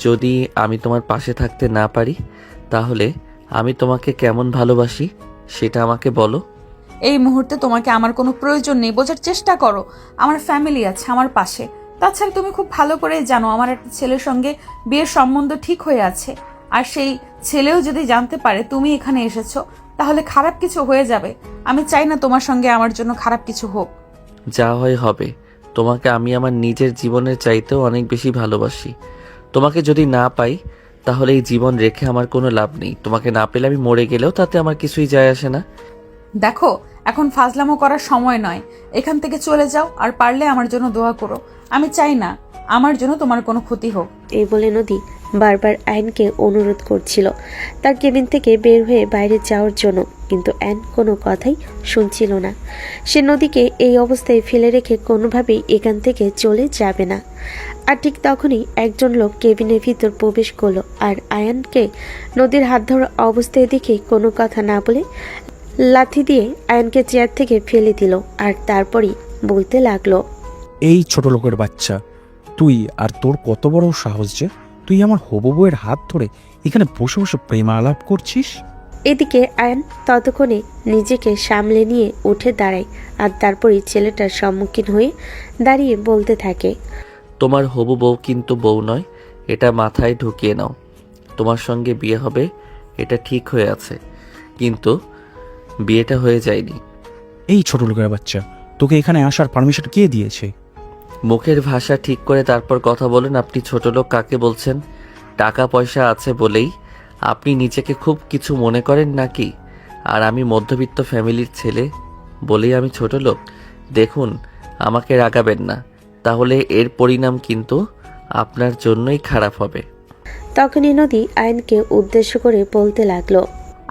S1: যদি আমি তোমার পাশে থাকতে না পারি, তাহলে আমি তোমাকে কেমন ভালোবাসি সেটা আমাকে বলো।
S2: এই মুহূর্তে তোমাকে আমার কোনো প্রয়োজন নেই, বোঝার চেষ্টা করো। আমার ফ্যামিলি আছে আমার পাশে। তাছাড়া তুমি খুব ভালো করেই জানো আমার একটা ছেলের সঙ্গে বিয়ের সম্বন্ধ ঠিক হয়ে আছে, আর সেই ছেলেও যদি জানতে পারে তুমি এখানে এসেছো, তাহলে খারাপ কিছু হয়ে যাবে। আমি চাই না তোমার সঙ্গে আমার জন্য খারাপ কিছু হোক।
S1: যা হয় হবে। তোমাকে আমি আমার নিজের জীবনের চাইতেও অনেক বেশি ভালোবাসি। তোমাকে যদি না পাই, তাহলে এই জীবন রেখে আমার কোনো লাভ নেই। তোমাকে না পেলে আমি মরে গেলেও তাতে আমার কিছুই যায় আসে না।
S2: দেখো, এখন ফাজলামো করার সময় নয়। এখান থেকে চলে যাও, আর পারলে আমার জন্য দোয়া করো। আমি চাই না আমার জন্য তোমার কোনো ক্ষতি হোক।
S3: এই বলে নদী বারবার আয়নকে অনুরোধ করছিল তার কেবিন থেকে বের হয়ে বাইরে যাওয়ার জন্য, কিন্তু আয়ন কোনো কথাই শুনছিল না। সে নদীকে এই অবস্থায় ফেলে রেখে কোনোভাবেই এখান থেকে চলে যাবে না। আর ঠিক তখনই একজন লোক কেবিনের ভিতর প্রবেশ করলো আর আয়নকে নদীর হাত ধরা অবস্থায় দেখে কোনো কথা না বলে লাথি দিয়ে আয়নকে চেয়ার থেকে ফেলে দিল। আর তারপরই বলতে লাগলো,
S11: এই ছোট লোকের বাচ্চা, তুই আর তোর কত বড় সাহস যে তুই আমার হবু বউয়ের হাত ধরে এখানে বসে বসে প্রেম আলাপ করছিস।
S3: এদিকে আয়ন ততক্ষণে নিজেকে সামলে নিয়ে উঠে দাঁড়ায় আর তারপরই ছেলেটার সম্মুখীন হয়ে দাঁড়িয়ে বলতে থাকে,
S1: তোমার হবু বউ কিন্তু বউ নয়, এটা মাথায় ঢুকিয়ে নাও। তোমার সঙ্গে বিয়ে হবে এটা ঠিক হয়ে আছে, কিন্তু বিয়েটা হয়ে যায়নি।
S11: এই ছোট লোকের বাচ্চা, তোকে এখানে আসার পারমিশন কে দিয়েছে?
S1: মুখের ভাষা ঠিক করে তারপর কথা বলেন। আপনি ছোট লোক কাকে বলছেন? টাকা পয়সা আছে বলেই আপনি নিজেকে খুব কিছু মনে করেন নাকি? আর আমি মধ্যবিত্ত ফ্যামিলির ছেলে বলেই আমি ছোট লোক? দেখুন, আমাকে রাগাবেন না, তাহলে এর পরিণাম কিন্তু আপনার জন্যই খারাপ হবে।
S3: তখনই নদী আয়নকে উদ্দেশ্য করে বলতে লাগলো,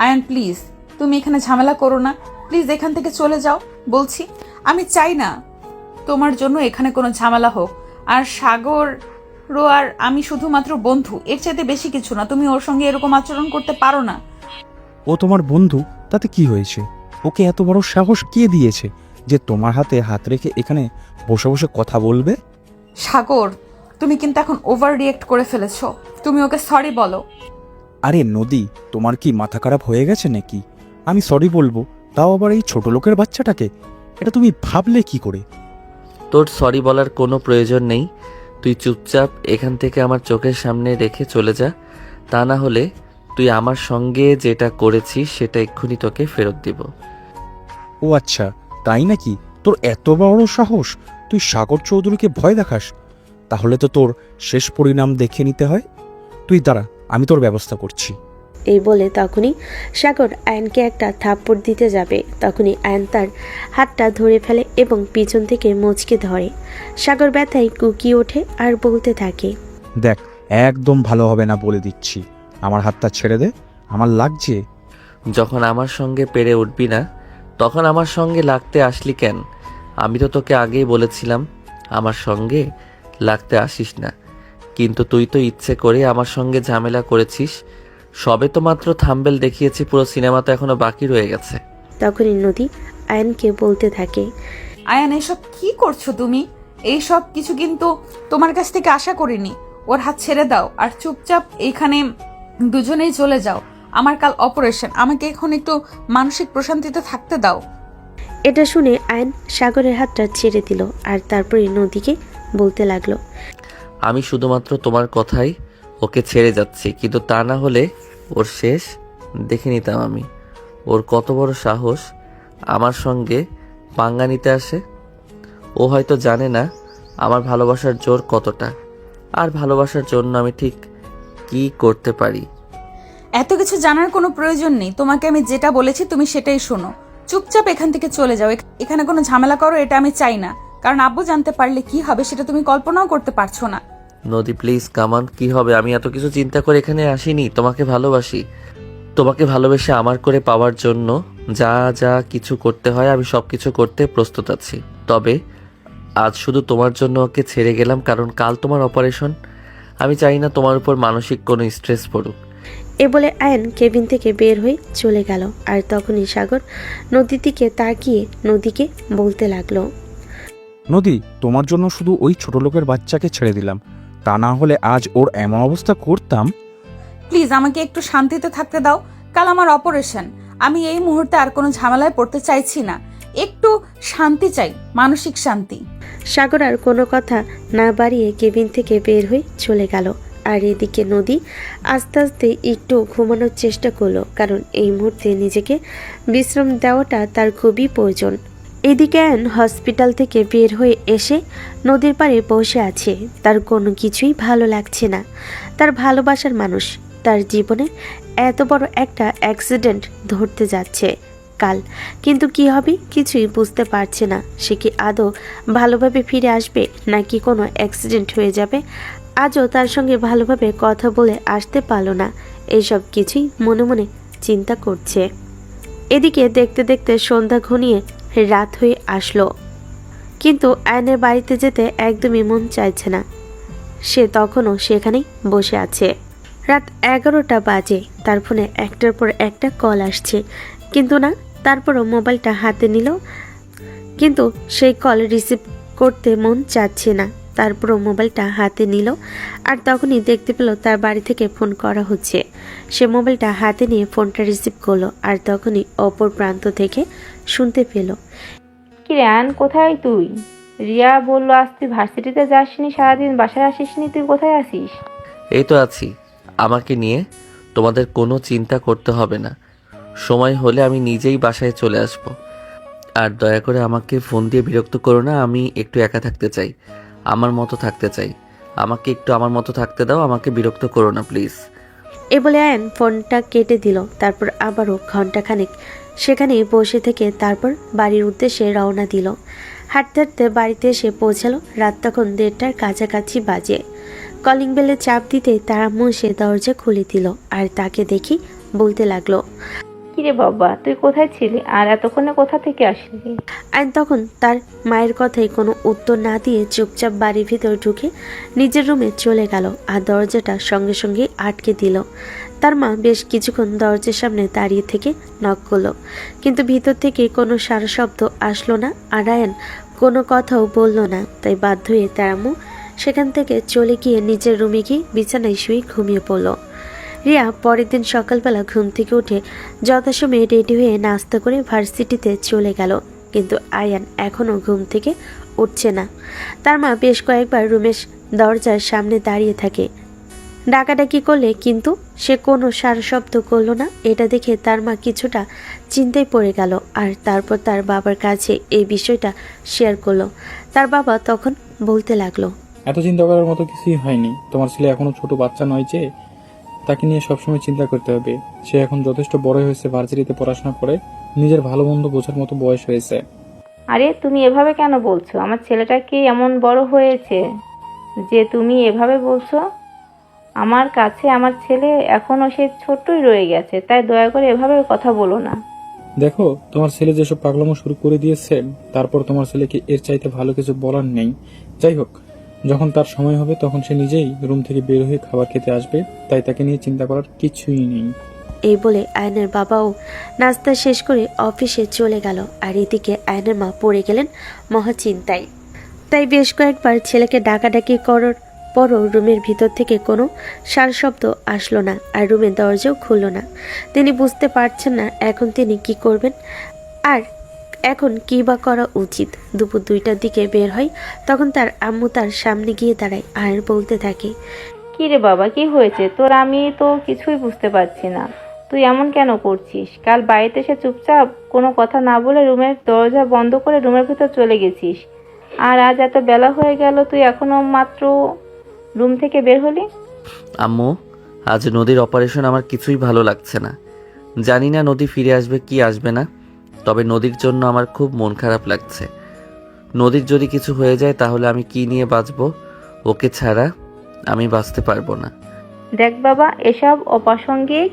S2: আয়ান প্লিজ, তুমি এখানে ঝামেলা করো না। প্লিজ এখান থেকে চলে যাও বলছি। আমি চাই না তোমার জন্য এখানে কোনো ঝামেলা হোক। আর সাগর আর আমি শুধুমাত্র বন্ধু, এর চাইতে বেশি কিছু না। তুমি ওর সঙ্গে এরকম আচরণ করতে পারো না।
S11: ও তোমার বন্ধু, তাতে কি হয়েছে? ওকে এত বড় সাহস কে দিয়েছে যে তোমার হাতে হাত রেখে এখানে বসে বসে কথা বলবে?
S2: সাগর, তুমি কিন্তু এখন ওভার রিয়েক্ট করে ফেলেছো। তুমি ওকে সরি বলো।
S11: আরে নদী, তোমার কি মাথা খারাপ হয়ে গেছে নাকি? আমি সরি বলবো, তাও আবার এই ছোট লোকের বাচ্চাটাকে? এটা তুমি ভাবলে কি করে?
S1: তোর সরি বলার কোনো প্রয়োজন নেই। তুই চুপচাপ এখান থেকে আমার চোখের সামনে রেখে চলে যা, তা না হলে তুই আমার সঙ্গে যেটা করেছিস সেটা এক্ষুনি তোকে ফেরত দিব।
S11: ও আচ্ছা, তাই নাকি? তোর এত বড় সাহস, তুই সাগর চৌধুরীকে ভয় দেখাস? তাহলে তো তোর শেষ পরিণাম দেখে নিতে হয়। তুই দাঁড়া, আমি তোর ব্যবস্থা করছি।
S3: এই বলে তখনই সাগর আয়নকে একটা থাপ্পড় দিতে যাবে, তখনই আয়ন তার হাতটা ধরে ফেলে এবং পিছন থেকে মুচকে ধরে। সাগর ব্যথায় কুকিয়ে ওঠে আর বলতে থাকে,
S11: দেখ, একদম ভালো হবে না বলে দিচ্ছি। আমার হাতটা ছেড়ে দে, আমার লাগছে।
S1: যখন আমার সঙ্গে পেরে উঠবি না তখন আমার সঙ্গে লাগতে আসলি কেন? আমি তো তোকে আগেই বলেছিলাম আমার সঙ্গে লাগতে আসিস না, কিন্তু তুই তো ইচ্ছে করে আমার সঙ্গে ঝামেলা করেছিস। সবে তো মাত্র থাম্বেল দেখিয়েছি, পুরো সিনেমা তো এখনো বাকি রয়ে গেছে।
S3: তখনই নদী আয়নকে বলতে থাকে,
S2: আয়ান এসব কি করছো তুমি? এইসব কিছু কিন্তু তোমার কাছ থেকে আশা করিনি। ওর হাত ছেড়ে দাও আর চুপচাপ এইখানে দুজনেই চলে যাও। আমার কাল অপারেশন, আমাকে এখন একটু মানসিক প্রশান্তিতে থাকতে দাও।
S3: এটা শুনে আয়ন সাগরের হাতটা ছেড়ে দিল আর তারপরে নদীকে বলতে লাগলো,
S1: আমি শুধুমাত্র তোমার কথাই ওকে ছেড়ে যাচ্ছি, কিন্তু তা না হলে ওর শেষ দেখে নিতাম আমি। ওর কত বড় সাহস আমার সঙ্গে পাঙ্গা নিতে আসে। ও হয়তো জানে না আমার ভালোবাসার জোর কতটা, আর ভালোবাসার জন্য আমি ঠিক কি করতে পারি।
S2: এত কিছু জানার কোনো প্রয়োজন নেই। তোমাকে আমি যেটা বলেছি তুমি সেটাই শোনো। চুপচাপ এখান থেকে চলে যাও। এখানে কোনো ঝামেলা করো এটা আমি চাই না, কারণ আব্বু জানতে পারলে কি হবে সেটা তুমি কল্পনাও করতে পারছো না।
S1: নদী প্লিজ কামান, কি হবে? আমি এত কিছু চিন্তা করে এখানে আসিনি। তোমাকে ভালোবাসি, তোমাকে ভালোবেসে আমার করে পাওয়ার জন্য যা যা কিছু করতে হয় আমি সব কিছু করতে প্রস্তুত আছি। তবে আজ শুধু তোমার জন্য ওকে ছেড়ে গেলাম, কারণ কাল তোমার অপারেশন। আমি চাই না তোমার উপর মানসিক কোনো স্ট্রেস পড়ুক।
S3: এ বলে আয়ন কেবিন থেকে বের হয়ে চলে গেল। আর তখনই সাগর নদীর দিকে তাকিয়ে নদীকে বলতে লাগলো,
S11: নদী, তোমার জন্য শুধু ওই ছোট লোকের বাচ্চাকে ছেড়ে দিলাম, তা না হলে আজ ওর এমন অবস্থা করতাম।
S2: প্লিজ আমাকে একটু শান্তিতে থাকতে দাও। কাল আমার অপারেশন, আমি এই মুহূর্তে আর কোনো ঝামেলায় পড়তে চাইছি না। একটু শান্তি চাই, মানসিক শান্তি।
S3: সাগর আর কোনো কথা না বাড়িয়ে কেবিন থেকে বের হয়ে চলে গেল। আর এদিকে নদী আস্তে আস্তে একটু ঘুমানোর চেষ্টা করলো, কারণ এই মুহূর্তে নিজেকে বিশ্রাম দেওয়াটা তার খুবই প্রয়োজন। এদিকে আয়ন হসপিটাল থেকে বের হয়ে এসে নদীর পাড়ে বসে আছে। তার কোনো কিছুই ভালো লাগছে না। তার ভালোবাসার মানুষ তার জীবনে এত বড় একটা অ্যাক্সিডেন্ট ধরতে যাচ্ছে কাল, কিন্তু কি হবে কিছুই বুঝতে পারছে না। সে কি আদৌ ভালোভাবে ফিরে আসবে নাকি কোনো অ্যাক্সিডেন্ট হয়ে যাবে। আজও তার সঙ্গে ভালোভাবে কথা বলে আসতে পারল না। এইসব কিছুই মনে মনে চিন্তা করছে। এদিকে দেখতে দেখতে সন্ধ্যা ঘনিয়ে রাত হয়ে আসলো, কিন্তু আয়নের বাড়িতে যেতে একদমই মন চাইছে না। সে তখনও সেখানেই বসে আছে। রাত 11টা বাজে। তার ফোনে একটার পর একটা কল আসছে, কিন্তু না, তারপরও মোবাইলটা হাতে নিল, কিন্তু সেই কল রিসিভ করতে মন চাচ্ছে না। তারপরও মোবাইলটা হাতে নিল আর তখনই দেখতে পেল তার বাড়ি থেকে ফোন করা হচ্ছে। সে মোবাইলটা হাতে নিয়ে ফোনটা রিসিভ করলো আর তখনই অপর প্রান্ত থেকে শুনতে পেল,
S4: কি রে আয়ন, কোথায় তুই? রিয়া বললো আজ তুই ভার্সিটিতে যাসনি, সারাদিন বাসায় আসিসনি, তুই কোথায় আসিস?
S1: এই তো আছি। আমাকে নিয়ে তোমাদের কোনো চিন্তা করতে হবে না। সময় হলে আমি নিজেই বাসায় চলে আসব। আর দয়া করে আমাকে ফোন দিয়ে বিরক্ত করো না। আমি একটু একা থাকতে চাই, আমার মতো থাকতে চাই। আমাকে একটু আমার মতো থাকতে দাও, আমাকে বিরক্ত করো না প্লিজ।
S3: এ বলে আয়ন ফোনটা কেটে দিল। তারপর আবারও ঘন্টাখানেক সেখানে বসে থেকে তারপর বাড়ির উদ্দেশ্যে রওনা দিল। হাঁটতে হাঁটতে বাড়িতে এসে পৌঁছালো। রাত তখন 1:30টার কাছাকাছি বাজে। কলিং বেলে চাপ দিতে তার আম্মু সে দরজা খুলে দিল আর তাকে দেখি বলতে লাগলো,
S4: কিরে বাবা, তুই কোথায় ছিলি আর এতক্ষণে কোথা থেকে আসলি?
S3: আয়ন তখন তার মায়ের কথায় কোনো উত্তর না দিয়ে চুপচাপ বাড়ির ভিতর ঢুকে নিজের রুমে চলে গেল আর দরজাটা সঙ্গে সঙ্গে আটকে দিল। তার মা বেশ কিছুক্ষণ দরজার সামনে দাঁড়িয়ে থেকে নক করলো, কিন্তু ভিতর থেকে কোনো সারা শব্দ আসলো না আর আয়ন কোনো কথাও বলল না। তাই বাধ্য হয়ে তার আম্মু সেখান থেকে চলে গিয়ে নিজের রুমে গিয়ে বিছানায় শুয়ে ঘুমিয়ে পড়ল। রিয়া পরের দিন সকালবেলা ঘুম থেকে উঠে যথাসময়ে রেডি হয়ে নাস্তা করে ভার্সিটিতে চলে গেল, কিন্তু আয়ান এখনও ঘুম থেকে উঠছে না। তার মা বেশ কয়েকবার রুমে দরজার সামনে দাঁড়িয়ে থাকে। ডাকাডাকি করলে কিন্তু সে কোনো সারা শব্দ করলো না। এটা দেখে তার মা কিছুটা চিন্তায় পড়ে গেল আর তারপর তার বাবার কাছে এই বিষয়টা শেয়ার করলো। তার বাবা তখন বলতে লাগলো,
S7: এত চিন্তা করার মতো কিছুই হয়নি। তোমার ছেলে এখনো ছোট বাচ্চা নয় যে তাকে নিয়ে সবসময় চিন্তা করতে হবে। সে এখন যথেষ্ট বড় হয়েছে, ভার্সিটিতে পড়াশোনা করে নিজের ভালো মন্দ বোঝার মতো বয়স হয়েছে।
S4: আরে তুমি এভাবে কেন বলছো? আমার ছেলেটা কি এমন বড় হয়েছে যে তুমি এভাবে বলছো? আমার কাছে আমার ছেলে এখনও সে ছোট্টই রয়ে গেছে, তাই দয়া করে এভাবে কথা বলো না।
S7: দেখো, তোমার ছেলে যেসব পাগলামো শুরু করে দিয়েছে, তারপর তোমার ছেলেকে এর চাইতে ভালো কিছু বলার নেই। যাই হোক, যখন তার সময় হবে তখন সে নিজেই রুম থেকে বের হয়ে খাবার খেতে আসবে, তাই তাকে নিয়ে চিন্তা করার কিছুই নেই।
S3: এই বলে আয়নের বাবাও নাস্তা শেষ করে অফিসে চলে গেল। আর এদিকে আয়নের মা পড়ে গেলেন মহা চিন্তায়। তাই বেশ কয়েকবার ছেলেকে ডাকাডাকি করার পরও রুমের ভিতর থেকে কোনো সার শব্দ আসলো না আর রুমের দরজাও খুললো না। তিনি বুঝতে পারছেন না এখন তিনি কি করবেন আর এখন কী বা করা উচিত। দুপুর 2টার দিকে বের হয়, তখন তার আম্মু তার সামনে গিয়ে দাঁড়ায় আর বলতে থাকে,
S4: কি রে বাবা, কি হয়েছে তোর? আমি তো কিছুই বুঝতে পারছি না, তুই এমন কেন করছিস? কাল বাড়িতে এসে চুপচাপ কোনো কথা না বলে রুমের দরজা বন্ধ করে রুমের ভিতর চলে গেছিস, আর আজ এত বেলা হয়ে গেল তুই এখনো মাত্র রুম থেকে বের হলি।
S1: আম্মু, আজ নদীর অপারেশন আমার কিছুই ভালো লাগছে না। জানি না নদী ফিরে আসবে কি আসবে না, তবে নদীর জন্য আমার খুব মন খারাপ লাগছে। নদীর যদি কিছু হয়ে যায় তাহলে আমি কি নিয়ে বাঁচবো? ওকে ছাড়া আমি বাঁচতে পারবো না।
S4: দেখ বাবা, এসব অপ্রাসঙ্গিক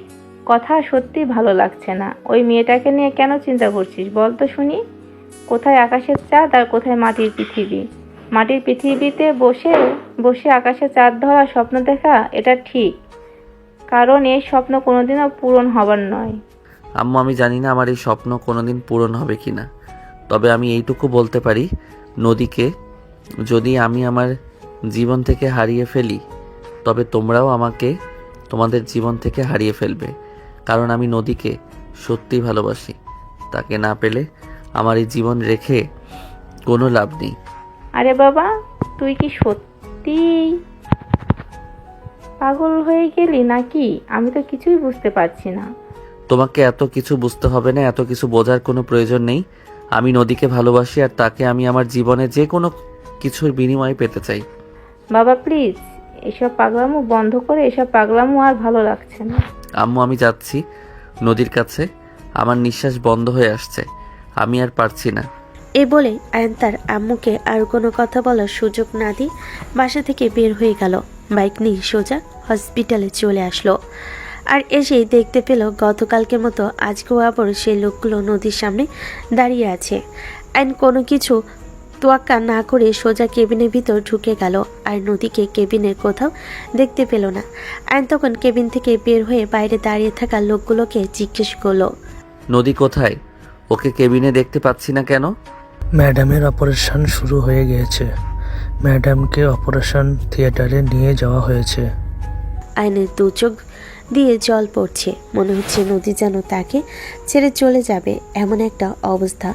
S4: কথা সত্যি ভালো লাগছে না। ওই মেয়েটাকে নিয়ে কেন চিন্তা করছিস বল তো শুনি? কোথায় আকাশের চাঁদ আর কোথায় মাটির পৃথিবী? মাটির পৃথিবীতে বসে বসে আকাশে চাঁদ ধরা স্বপ্ন দেখা এটা ঠিক, কারণ এই স্বপ্ন কোনোদিনও পূরণ হবার নয়।
S1: আম্মু, আমি জানি না আমার এই স্বপ্ন কোনোদিন পূরণ হবে কি না, তবে আমি এইটুকু বলতে পারি, নদীকে যদি আমি আমার জীবন থেকে হারিয়ে ফেলি তবে তোমরাও আমাকে তোমাদের জীবন থেকে হারিয়ে ফেলবে, কারণ আমি নদীকে সত্যি ভালোবাসি। তাকে না পেলে আমার এই জীবন রেখে কোনো লাভ নেই।
S4: আরে বাবা, তুই কি সত্যি পাগল হয়ে গেলি নাকি? আমি তো কিছুই বুঝতে পারছি না।
S1: তোমাকে এত কিছু বুঝতে হবে না, এত কিছু বোঝার কোনো প্রয়োজন নেই। আমি নদীকে ভালোবাসি আর তাকে আমি আমার জীবনে যে কোনো কিছুর বিনিময়ে পেতে চাই।
S4: বাবা প্লিজ, এসব পাগলামো বন্ধ করে, এসব পাগলামো আর ভালো লাগছে না।
S1: আম্মু, আমি যাচ্ছি নদীর কাছে, আমার নিঃশ্বাস বন্ধ হয়ে আসছে, আমি আর পারছি না।
S3: এই বলে আয়ন তার আম্মুকে আর কোনো কথা বলার সুযোগ না দিয়ে বাসা থেকে বের হয়ে গেল। বাইক নিয়ে সোজা হসপিটালে চলে আসলো আর এসেই দেখতে পেল গতকালকের মতো আজকেও আবার সেই লোকগুলো নদীর সামনে দাঁড়িয়ে আছে। আয়ন কোনো কিছু তোয়াক্কা না করে সোজা কেবিনের ভিতর ঢুকে গেল আর নদীকে কেবিনের কোথাও দেখতে পেল না। আয়ন তখন কেবিন থেকে বের হয়ে বাইরে দাঁড়িয়ে থাকা লোকগুলোকে জিজ্ঞেস করলো,
S1: নদী কোথায়? ওকে কেবিনে দেখতে পাচ্ছি না কেন?
S10: ম্যাডামের অপারেশন শুরু হয়ে গিয়েছে। ম্যাডামকে অপারেশন থিয়েটারে নিয়ে যাওয়া হয়েছে।
S3: আয়নের দু চোখ দিয়ে জল পড়ছে। মনে হচ্ছে নদী যেন তাকে ছেড়ে চলে যাবে এমন একটা অবস্থা।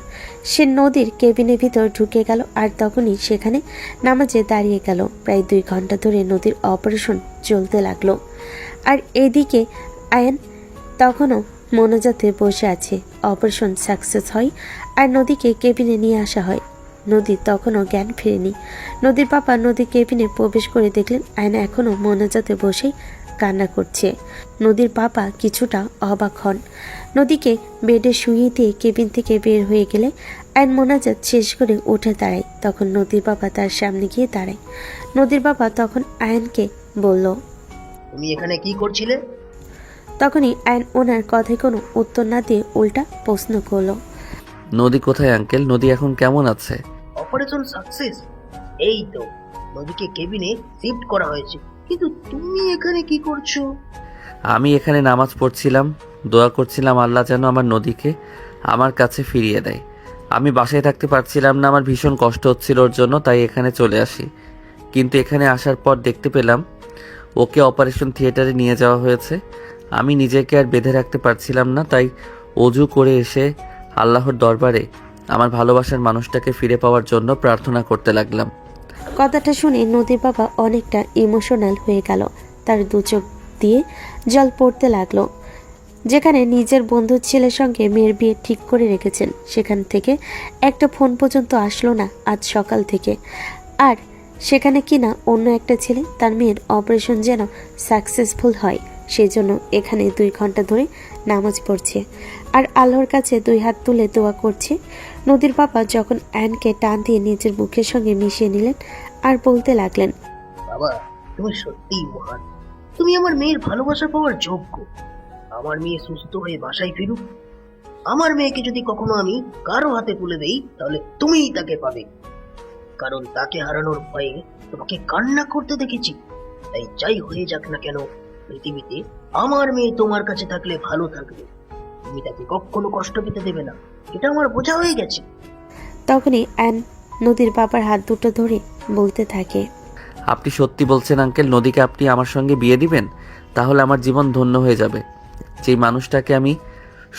S3: সে নদীর কেবিনের ভিতর ঢুকে গেল আর তখনই সেখানে নামাজে দাঁড়িয়ে গেল। প্রায় 2 ঘন্টা ধরে নদীর অপারেশন চলতে লাগলো আর এদিকে আয়ন তখনও মোনাজাতে বসে আছে। অপারেশন সাকসেস হয় আর নদীকে কেবিনে নিয়ে আসা হয়। নদী তখনও জ্ঞান ফেরেনি। নদীর বাবা নদীর কেবিনে প্রবেশ করে দেখলেন আয়না এখনও মোনাজাতে বসেই কান্না করছে। নদীর বাবা কিছুটা অবাক হন। নদীকে বেডে শুইয়ে দিয়ে কেবিন থেকে বের হয়ে গেলে আয়ন মোনাজাত শেষ করে উঠে দাঁড়ায়। তখন নদীর বাবা তার সামনে গিয়ে দাঁড়ায়। নদীর বাবা তখন আয়নকে বলল,
S9: তুমি এখানে কি করছিলে?
S3: তখনই আয়ন ওনার কথায় কোনো উত্তর না দিয়ে উল্টা প্রশ্ন করলো,
S1: নদী কোথায় আঙ্কেল? নদী এখন কেমন আছে?
S9: Operation success. এই তো, নদীকে কেবিনে শিফট করা হয়েছে, কিন্তু তুমি এখানে কি করছো?
S1: আমি এখানে নামাজ পড়ছিলাম, দোয়া করছিলাম আল্লাহ যেন আমার নদীকে আমার কাছে ফিরিয়ে দেয়। আমি বাসায় থাকতে পারছিলাম না, আমার ভীষণ কষ্ট হচ্ছিল ওর জন্য, তাই এখানে চলে আসি। কিন্তু এখানে আসার পর দেখতে পেলাম ওকে অপারেশন থিয়েটারে নিয়ে যাওয়া হয়েছে। আমি নিজেকে আর বেঁধে রাখতে পারছিলাম না, তাই অজু করে এসে আল্লাহর দরবারে আমার ভালোবাসার মানুষটাকে ফিরে পাওয়ার জন্য প্রার্থনা করতে লাগলাম।
S3: কথাটা শুনে নদীর বাবা অনেকটা ইমোশনাল হয়ে গেল। তার দু চোখ দিয়ে জল পড়তে লাগলো। যেখানে নিজের বন্ধুর ছেলের সঙ্গে মেয়ের বিয়ে ঠিক করে রেখেছেন, সেখান থেকে একটা ফোন পর্যন্ত আসলো না আজ সকাল থেকে। আর সেখানে কিনা অন্য একটা ছেলে তার মেয়ের অপারেশন যেন সাকসেসফুল হয় সেজন্য এখানে 2 ঘন্টা ধরে নামাজ পড়ছে আর আল্লাহর কাছে 2 হাত তুলে দোয়া করছে। নদীর বাবা যখন অ্যানকে টান দিয়ে নিজের বুকের সঙ্গে মিশিয়ে নিলেন আর বলতে লাগলেন,
S9: বাবা, তুমি সত্যিই মহান। তুমি আমার মেয়ের ভালোবাসা পাওয়ার যোগ্য। আমার মেয়ে সুস্থ হয়ে বাসায় ফিরুক। আমার মেয়েকে যদি কখনো আমি কারো হাতে তুলে দেই, তাহলে তুমিই তাকে পাবে। কারণ তাকে হারানোর ভয়ে তোমাকে কান্না করতে দেখেছি। তাই যাই হয়ে যাক না কেন, পৃথিবীতে আমার মেয়ে তোমার কাছে থাকলে ভালো থাকবে। তুমি তাকে কখনো কষ্ট পেতে দেবে না, এটা আমার বোঝা হয়ে গেছে।
S3: তখনই অ্যান নদীর বাবার হাত দুটো ধরে বলতে থাকে,
S1: আপনি সত্যি বলছেন আঙ্কেল? নদীকে আপনি আমার সঙ্গে বিয়ে দিবেন? তাহলে আমার জীবন ধন্য হয়ে যাবে। যেই মানুষটাকে আমি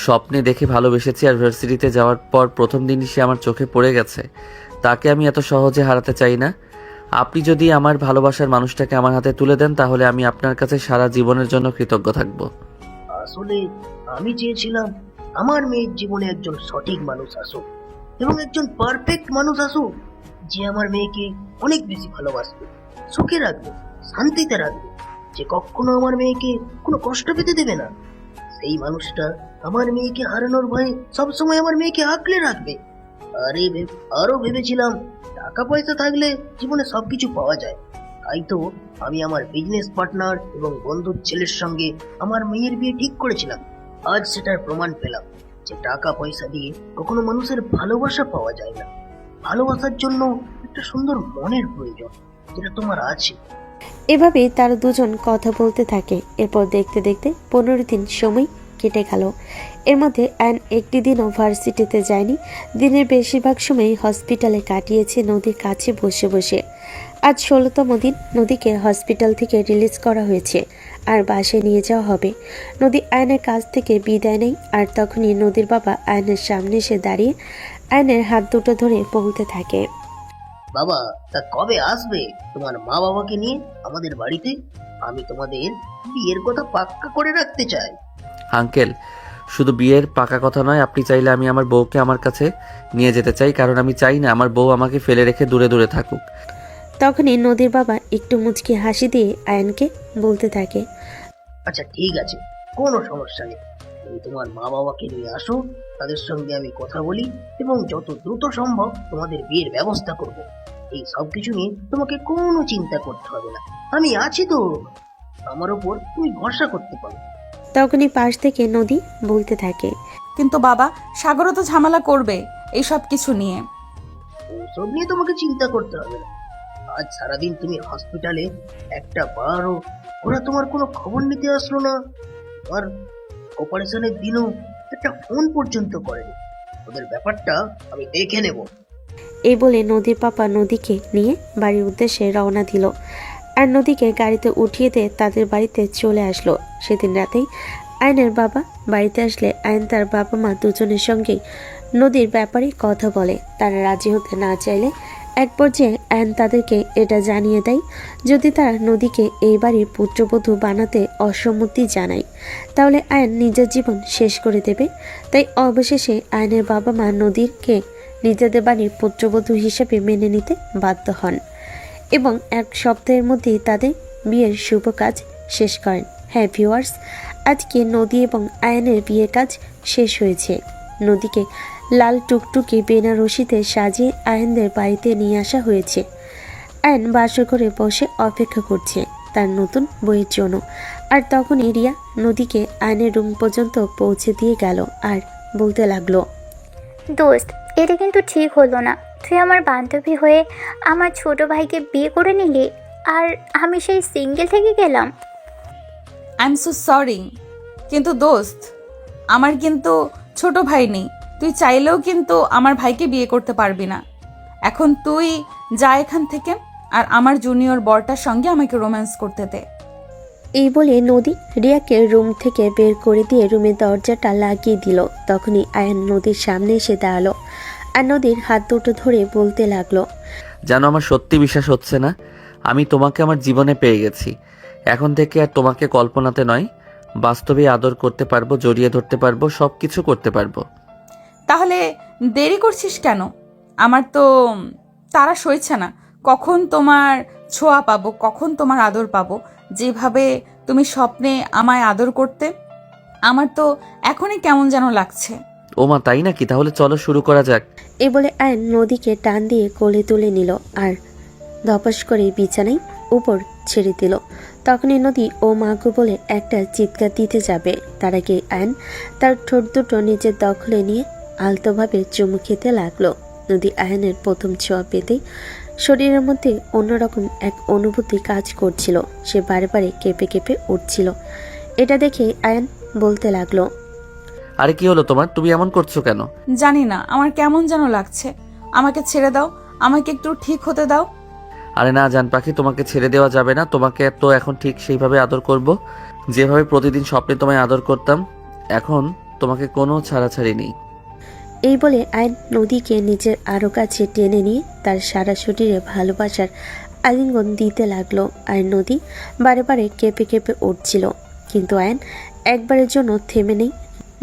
S1: স্বপ্নে দেখে ভালোবেসেছি আর ভার্সিটিতে যাওয়ার পর প্রথম দিনই সে আমার চোখে পড়ে গেছে, তাকে আমি এত সহজে হারাতে চাই না। আপনি যদি আমার ভালোবাসার মানুষটাকে আমার হাতে তুলে দেন, তাহলে আমি আপনার কাছে সারা জীবনের জন্য কৃতজ্ঞ থাকব।
S9: আসলে আমি চেয়েছিলাম আমার মেয়ের জীবনে একজন সঠিক মানুষ আসুক এবং একজন পারফেক্ট মানুষ আসুক, যে আমার মেয়েকে অনেক বেশি ভালোবাসবে, সুখে রাখবে, শান্তিতে রাখবে, যে কখনো আমার মেয়েকে কোনো কষ্ট পেতে দেবে না। সেই মানুষটা আমার মেয়েকে হারানোর ভয়ে সবসময় আমার মেয়েকে আঁকলে রাখবে। আরো ভেবেছিলাম টাকা পয়সা থাকলে জীবনে সবকিছু পাওয়া যায়। তাই তো আমি আমার বিজনেস পার্টনার এবং বন্ধুর ছেলের সঙ্গে আমার মেয়ের বিয়ে ঠিক করেছিলাম। আজ সেটার প্রমাণ পেলাম যে টাকা পয়সা দিয়ে কখনো মানুষের ভালোবাসা পাওয়া যায় না। ভালোবাসার জন্য একটা সুন্দর মনের প্রয়োজন, যেটা তোমার আছে।
S3: এভাবেই তারা দুজন কথা বলতে থাকে। এরপর দেখতে দেখতে 15 দিন সময় কেটে গেল। এর মধ্যে অ্যান একটি দিনও ভার্সিটিতে যায়নি। দিনের বেশিরভাগ সময় হসপিটালে কাটিয়েছে নদীর কাছে বসে বসে। আজ 16তম দিন। নদীকে হসপিটাল থেকে রিলিজ করা হয়েছে আর বাসায় নিয়ে যাওয়া হবে। নদী আয়নের কাছ থেকে বিদায় নেয় আর তখনই নদীর বাবা আয়নের সামনে এসে দাঁড়িয়ে আয়নের হাত দুটো ধরে বলতে থাকে,
S9: বাবা, তা কবে আসবে তোমার মা বাবাকে নিয়ে আমাদের বাড়িতে? আমি তোমাদের বিয়ের কথা পাক্কা করে রাখতে চাই।
S1: আঙ্কেল, শুধু বিয়ের পাকা কথা নয়, আপনি চাইলে আমি আমার বউকে আমার কাছে নিয়ে যেতে চাই, কারণ আমি চাই না আমার বউ আমাকে ফেলে রেখে দূরে দূরে থাকুক।
S3: তখনই নদীর বাবা একটু মুচকি হাসি দিয়ে আয়নকে বলতে থাকে,
S9: আচ্ছা ঠিক আছে, কোনো সমস্যা নেই। তুমি তোমার মা বাবাকে নিয়ে আসো, তাদের সঙ্গে আমি কথা বলি এবং যত দ্রুত সম্ভব তোমাদের বিয়ের ব্যবস্থা করব। এই সব কিছু নিয়ে তোমাকে কোনো চিন্তা করতে হবে না, আমি আছি তো। আমার ওপর তুমি ভরসা করতে পারো।
S3: তখনই পাশ থেকে নদী বলতে থাকে,
S2: কিন্তু বাবা, সাগরও তো ঝামেলা করবে এই সব কিছু নিয়ে।
S9: ওসব নিয়ে তোমাকে চিন্তা করতে হবে না। আজ সারাদিন তুমি হসপিটালে, একটা বারও ওরা তোমার কোনো খবর নিতে আসলো না। আর অপারেশনের দিনও একটা ফোন পর্যন্ত করেনি। ওদের ব্যাপারটা আমি দেখে নেব।
S3: এই বলে নদীর পাপা নদীকে নিয়ে বাড়ির উদ্দেশ্যে রওনা দিল আর নদীকে গাড়িতে উঠিয়ে দিয়ে তাদের বাড়িতে চলে আসলো। সেদিন রাতেই আয়নের বাবা বাড়িতে আসলে আয়ন তার বাবা মা দুজনের সঙ্গেই নদীর ব্যাপারে কথা বলে। তারা রাজি হতে না চাইলে এক পর্যায়ে আয়ন তাদেরকে এটা জানিয়ে দেয়, যদি তারা নদীকে এই বাড়ির পুত্রবধূ বানাতে অসম্মতি জানায় তাহলে আয়ন নিজের জীবন শেষ করে দেবে। তাই অবশেষে আয়নের বাবা মা নদীকে নিজেদের বাড়ির পুত্রবধূ হিসেবে মেনে নিতে বাধ্য হন এবং 1 সপ্তাহের মধ্যেই তাদের বিয়ের শুভ কাজ শেষ করেন। হ্যাঁ ভিউয়ার্স, আজকে নদী এবং আয়নের বিয়ের কাজ শেষ হয়েছে। নদীকে লাল টুকটুকি বেনারসিতে সাজিয়ে আয়নদের বাড়িতে নিয়ে আসা হয়েছে। আয়ন বাসর ঘরে বসে অপেক্ষা করছে তার নতুন বইয়ের জন্য। আর তখনই রিয়া নদীকে আয়নের রুম পর্যন্ত পৌঁছে দিয়ে গেল আর বলতে লাগলো,
S5: দোস্ত, এটা কিন্তু ঠিক হলো না। তুই আমার বান্ধবী হয়ে আমার ছোট ভাইকে বিয়ে করে নিলি আর আমি সেই সিঙ্গেল থেকে গেলাম।
S2: আই এম সো সরি, কিন্তু দোস্ত, আমার কিন্তু ছোট ভাই নেই। তুই চাইলেও কিন্তু আমার ভাইকে বিয়ে করতে পারবি না। এখন তুই যা এখান থেকে, আর আমার জুনিয়র বরটার সঙ্গে আমাকে রোম্যান্স করতে দে।
S3: এই বলে নদী রিয়াকে রুম থেকে বের করে দিয়ে রুমের দরজাটা লাগিয়ে দিল। তখনই আয়ন নদীর সামনে এসে দাঁড়ালো আর নদীর হাত দুটো ধরে বলতে লাগলো,
S1: যেন আমার সত্যি বিশ্বাস হচ্ছে না আমি তোমাকে আমার জীবনে পেয়ে গেছি। এখন থেকে আর তোমাকে কল্পনাতে নয়, বাস্তবে আদর করতে পারবো, জড়িয়ে ধরতে পারবো, সব কিছু করতে পারবো।
S2: তাহলে দেরি করছিস কেন? আমার তো তারা সইছে না। কখন তোমার ছোঁয়া পাবো, কখন তোমার আদর পাবো, যেভাবে তুমি স্বপ্নে আমায় আদর করতে। আমার তো এখনই কেমন যেন লাগছে।
S1: ওমা তাই নাকি? তাহলে চলো শুরু করা যাক।
S3: এই বলে আয়ন নদীকে টান দিয়ে কোলে তুলে নিল আর ধপাস করে বিছানায় উপর ছেড়ে দিল। তখনই নদী ও মাগো বলে একটা চিৎকার দিতে যাবে, তার আগে আয়ন তার ঠোঁট দুটো নিজের দখলে নিয়ে আলতোভাবে চুমু খেতে লাগলো। নদী আয়নের প্রথম ছোঁয়া পেতেই শরীরের মধ্যে অন্যরকম এক অনুভূতি কাজ করছিল। সে বারে বারে কেঁপে কেঁপে উঠছিল। এটা দেখে আয়ন বলতে লাগলো,
S1: আরে কি হলো তোমার? তুমি এমন করছো কেন?
S2: জানি না, আমার কেমন যেন লাগছে। আমাকে ছেড়ে দাও, আমাকে একটু ঠিক হতে দাও।
S1: আরে না জান পাখি, তোমাকে ছেড়ে দেওয়া যাবে না। তোমাকে তো এখন ঠিক সেইভাবে আদর করব, যেভাবে প্রতিদিন স্বপ্নে তোমায় আদর করতাম। এখন তোমাকে কোনো ছাড়াছাড়ি নেই।
S3: এই বলে আয়ন নদীকে নিজের আরো কাছে টেনে নিয়ে তার সারা শরীরে ভালোবাসার আলিঙ্গন দিতে লাগলো। আর নদী বারে বারে কেঁপে কেঁপে উঠছিল, কিন্তু আয়ন একবারের জন্য থেমে নেই।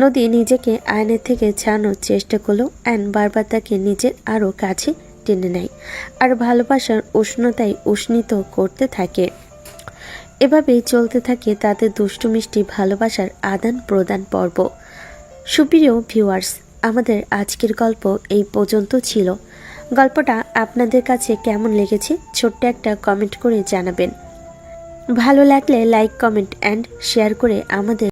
S3: নদী নিজেকে আয়নের থেকে ছাড়ানোর চেষ্টা করলো। আয়ন বারবার তাকে নিজের আরো কাছে টেনে নেয় আর ভালোবাসার উষ্ণতায় উষ্ণিত করতে থাকে। এভাবেই চলতে থাকে তাদের দুষ্টু মিষ্টি ভালোবাসার আদান প্রদান পর্ব। সুপ্রিয় ভিউয়ার্স, আমাদের আজকের গল্প এই পর্যন্ত ছিল। গল্পটা আপনাদের কাছে কেমন লেগেছে ছোট্ট একটা কমেন্ট করে জানাবেন। ভালো লাগলে লাইক, কমেন্ট অ্যান্ড শেয়ার করে আমাদের